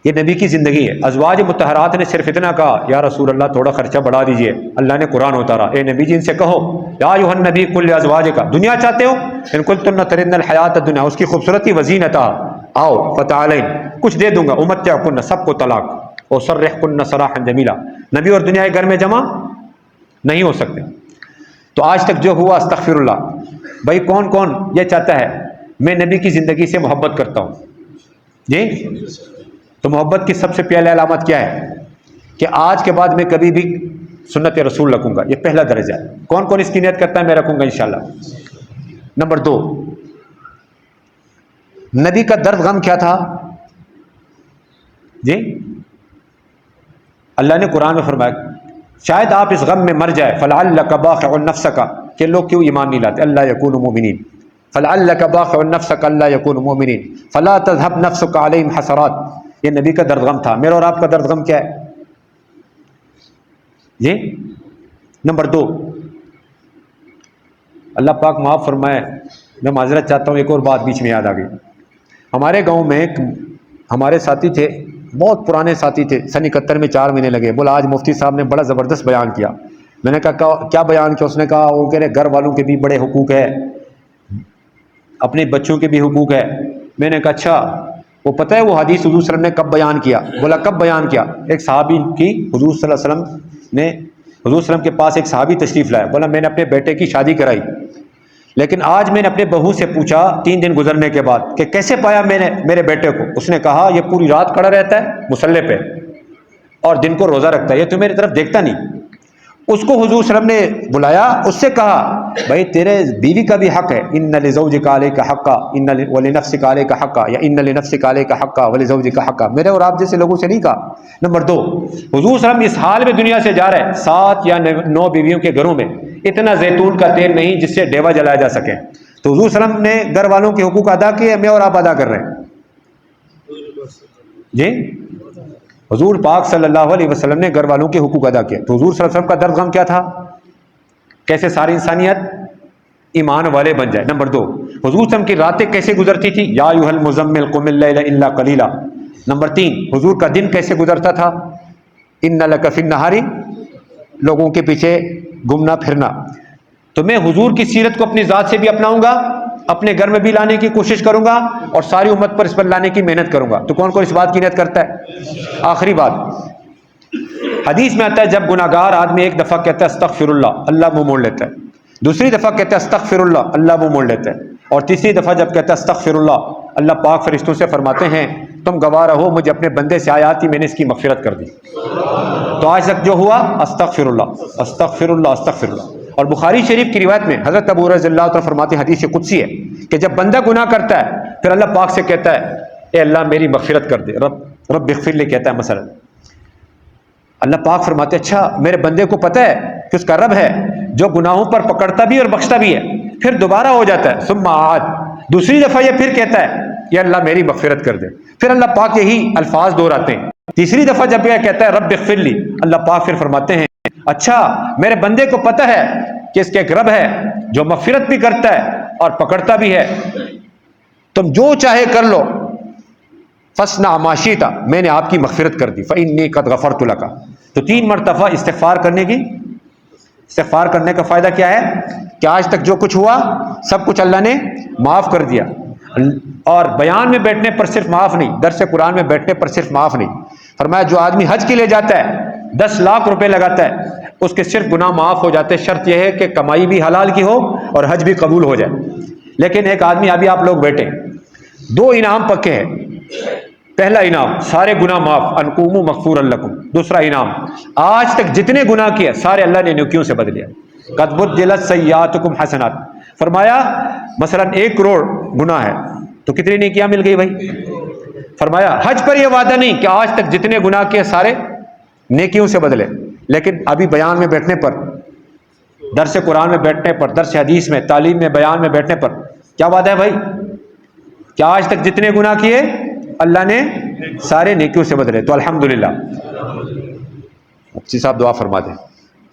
یہ نبی کی زندگی ہے. ازواج مطہرات نے صرف اتنا کہا یا رسول اللہ تھوڑا خرچہ بڑھا دیجئے. اللہ نے قرآن اتارا، اے نبی جی ان سے کہو یا ایھا النبی قل لازواجک، دنیا چاہتے ہو ان کنتن تردن الحیات الدنیا، اس کی خوبصورتی وزینتہا، آؤ فتعالین کچھ دے دوں گا، امتعکن سب کو طلاق، وسرحکن سراحا جمیلا. نبی اور دنیا کے گھر میں جمع نہیں ہو سکتے. تو آج تک جو ہوا استغفر اللہ. بھائی کون کون یہ چاہتا ہے میں نبی کی زندگی سے محبت کرتا ہوں؟ جی، تو محبت کی سب سے پہلی علامت کیا ہے کہ آج کے بعد میں کبھی بھی سنت رسول رکھوں گا. یہ پہلا درجہ ہے. کون کون اس کی نیت کرتا ہے میں رکھوں گا انشاءاللہ. نمبر 2 نبی کا درد غم کیا تھا؟ جی، اللہ نے قرآن میں فرمایا شاید آپ اس غم میں مر جائے. فلعلک باخع نفسک، کہ لوگ کیوں ایمان نہیں لاتے، اللہ یکونوا مؤمنین. فلعلک باخع نفسک اللہ یکونوا مؤمنین فلا تذهب نفسک علیہم حسرات. یہ نبی کا درد غم تھا. میرا اور آپ کا درد غم کیا ہے؟ جی. نمبر 2 اللہ پاک معاف فرمائے، میں معذرت چاہتا ہوں، ایک اور بات بیچ میں یاد آ گئی. ہمارے گاؤں میں ایک ہمارے ساتھی تھے، بہت پرانے ساتھی تھے. سن 71 میں 4 مہینے لگے. بولا آج مفتی صاحب نے بڑا زبردست بیان کیا. میں نے کہا کیا بیان کیا؟ اس نے کہا وہ کہہ رہے گھر والوں کے بھی بڑے حقوق ہے، اپنے بچوں کے بھی حقوق ہے. میں نے کہا اچھا، وہ پتہ ہے وہ حدیث حضور صلی اللہ علیہ وسلم نے کب بیان کیا؟ بولا کب بیان کیا؟ ایک صحابی کی حضور صلی اللہ علیہ وسلم نے، حضور صلی اللہ علیہ وسلم کے پاس ایک صحابی تشریف لایا. بولا میں نے اپنے بیٹے کی شادی کرائی، لیکن آج میں نے اپنے بہو سے پوچھا 3 دن گزرنے کے بعد کہ کیسے پایا میں نے میرے بیٹے کو. اس نے کہا یہ پوری رات کھڑا رہتا ہے مصلے پہ اور دن کو روزہ رکھتا ہے، یہ تو میری طرف دیکھتا نہیں. اس کو حضور صلی اللہ علیہ وسلم نے بلایا، اس سے کہا بھائی تیرے بیوی کا بھی حق ہے. ان لزوجک علیک حقا ان ولنفسک علیک حقا، یا ان لنفسک علیک حقا ولزوجک حقا. میرے اور آپ جیسے لوگوں سے نہیں کہا. نمبر 2 حضور صلی اللہ علیہ وسلم اس حال میں دنیا سے جا رہے 7 یا 9 بیویوں کے گھروں میں اتنا زیتون کا تیل نہیں جس سے ڈیوا جلایا جا سکے. تو حضور صلی اللہ علیہ وسلم نے گھر والوں کے حقوق ادا کیے، میں اور آپ ادا کر رہے ہیں. جی، حضور پاک صلی اللہ علیہ وسلم نے گھر والوں کے حقوق ادا کیے. تو حضور صلی اللہ علیہ وسلم کا درد غم کیا تھا؟ کیسے ساری انسانیت ایمان والے بن جائے. نمبر 2 حضور صلی اللہ علیہ وسلم کی راتیں کیسے گزرتی تھی؟ یا ایھا المزمل قم اللیل الا قلیلا. نمبر 3 حضور کا دن کیسے گزرتا تھا؟ ان لک فی النہار، لوگوں کے پیچھے گھومنا پھرنا. تو میں حضور کی سیرت کو اپنی ذات سے بھی اپناؤں گا، اپنے گھر میں بھی لانے کی کوشش کروں گا اور ساری امت پر اس پر لانے کی محنت کروں گا. تو کون کون اس بات کی نیت کرتا ہے؟ آخری بات، حدیث میں آتا ہے جب گناہ گار آدمی ایک دفعہ کہتا ہے استغفر اللہ، اللہ منہ موڑ لیتا ہے. دوسری دفعہ کہتا ہے استغفر اللہ، اللہ منہ موڑ لیتا ہے. اور تیسری دفعہ جب کہتا ہے استغفر اللہ، اللہ پاک فرشتوں سے فرماتے ہیں تم گواہ رہو مجھے اپنے بندے سے آیات تھی میں نے اس کی مغفرت کر دی. تو آج تک جو ہوا استغفر اللہ استغفر اللہ استغفر اللہ. اور بخاری شریف کی روایت میں حضرت ابو رضی اللہ عنہ فرماتے ہیں، حدیث قدسی ہے کہ جب بندہ گناہ کرتا ہے پھر اللہ پاک سے کہتا ہے اے اللہ میری مغفرت کر دے، رب اغفر لی کہتا ہے مثلا. اللہ پاک فرماتے ہیں اچھا میرے بندے کو پتہ ہے کہ اس کا رب ہے جو گناہوں پر پکڑتا بھی اور بخشتا بھی ہے. پھر دوبارہ ہو جاتا ہے ثم عاد، دوسری دفعہ یہ پھر کہتا ہے یا اللہ میری مغفرت کر دے. پھر اللہ پاک یہی الفاظ دہراتے ہیں. تیسری دفعہ جب یہ کہتا ہے رب اغفر لی، اللہ پاک پھر فرماتے ہیں اچھا میرے بندے کو پتہ ہے کہ اس کے ایک رب ہے جو مغفرت بھی کرتا ہے اور پکڑتا بھی ہے، تم جو چاہے کر لو، فاصنع ما شئت، میں نے آپ کی مغفرت کر دی، فإنی قد غفرت لک، تو 3 مرتبہ استغفار کرنے کا فائدہ کیا ہے کہ آج تک جو کچھ ہوا سب کچھ اللہ نے معاف کر دیا. اور بیان میں بیٹھنے پر صرف معاف نہیں، درس قرآن میں بیٹھنے پر صرف معاف نہیں. فرمایا جو آدمی حج کے لیے جاتا ہے 10 لاکھ روپے لگاتا ہے اس کے صرف گناہ معاف ہو جاتے ہیں. شرط یہ ہے کہ کمائی بھی حلال کی ہو اور حج بھی قبول ہو جائے. لیکن ایک آدمی، ابھی آپ لوگ بیٹھے 2 انعام پکے ہیں. پہلا انعام سارے گناہ معاف، انقوموا مغفورا لکم. دوسرا انعام آج تک جتنے گناہ کیے سارے اللہ نے نیکیوں سے بدلیا. قد بدلت سیئاتکم حسنات. فرمایا مثلا 1 کروڑ گناہ ہے تو کتنی نیکیاں مل گئی بھائی؟ فرمایا حج پر یہ وعدہ نہیں کہ آج تک جتنے گناہ کیے سارے نیکیوں سے بدلے، لیکن ابھی بیان میں بیٹھنے پر، درس قرآن میں بیٹھنے پر، درس حدیث میں، تعلیم میں، بیان میں بیٹھنے پر کیا وعدہ ہے بھائی؟ کہ آج تک جتنے گناہ کیے اللہ نے سارے نیکیوں سے بدلے. تو الحمدللہ. مفتی صاحب دعا فرما دیں.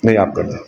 نہیں آپ کر دیں.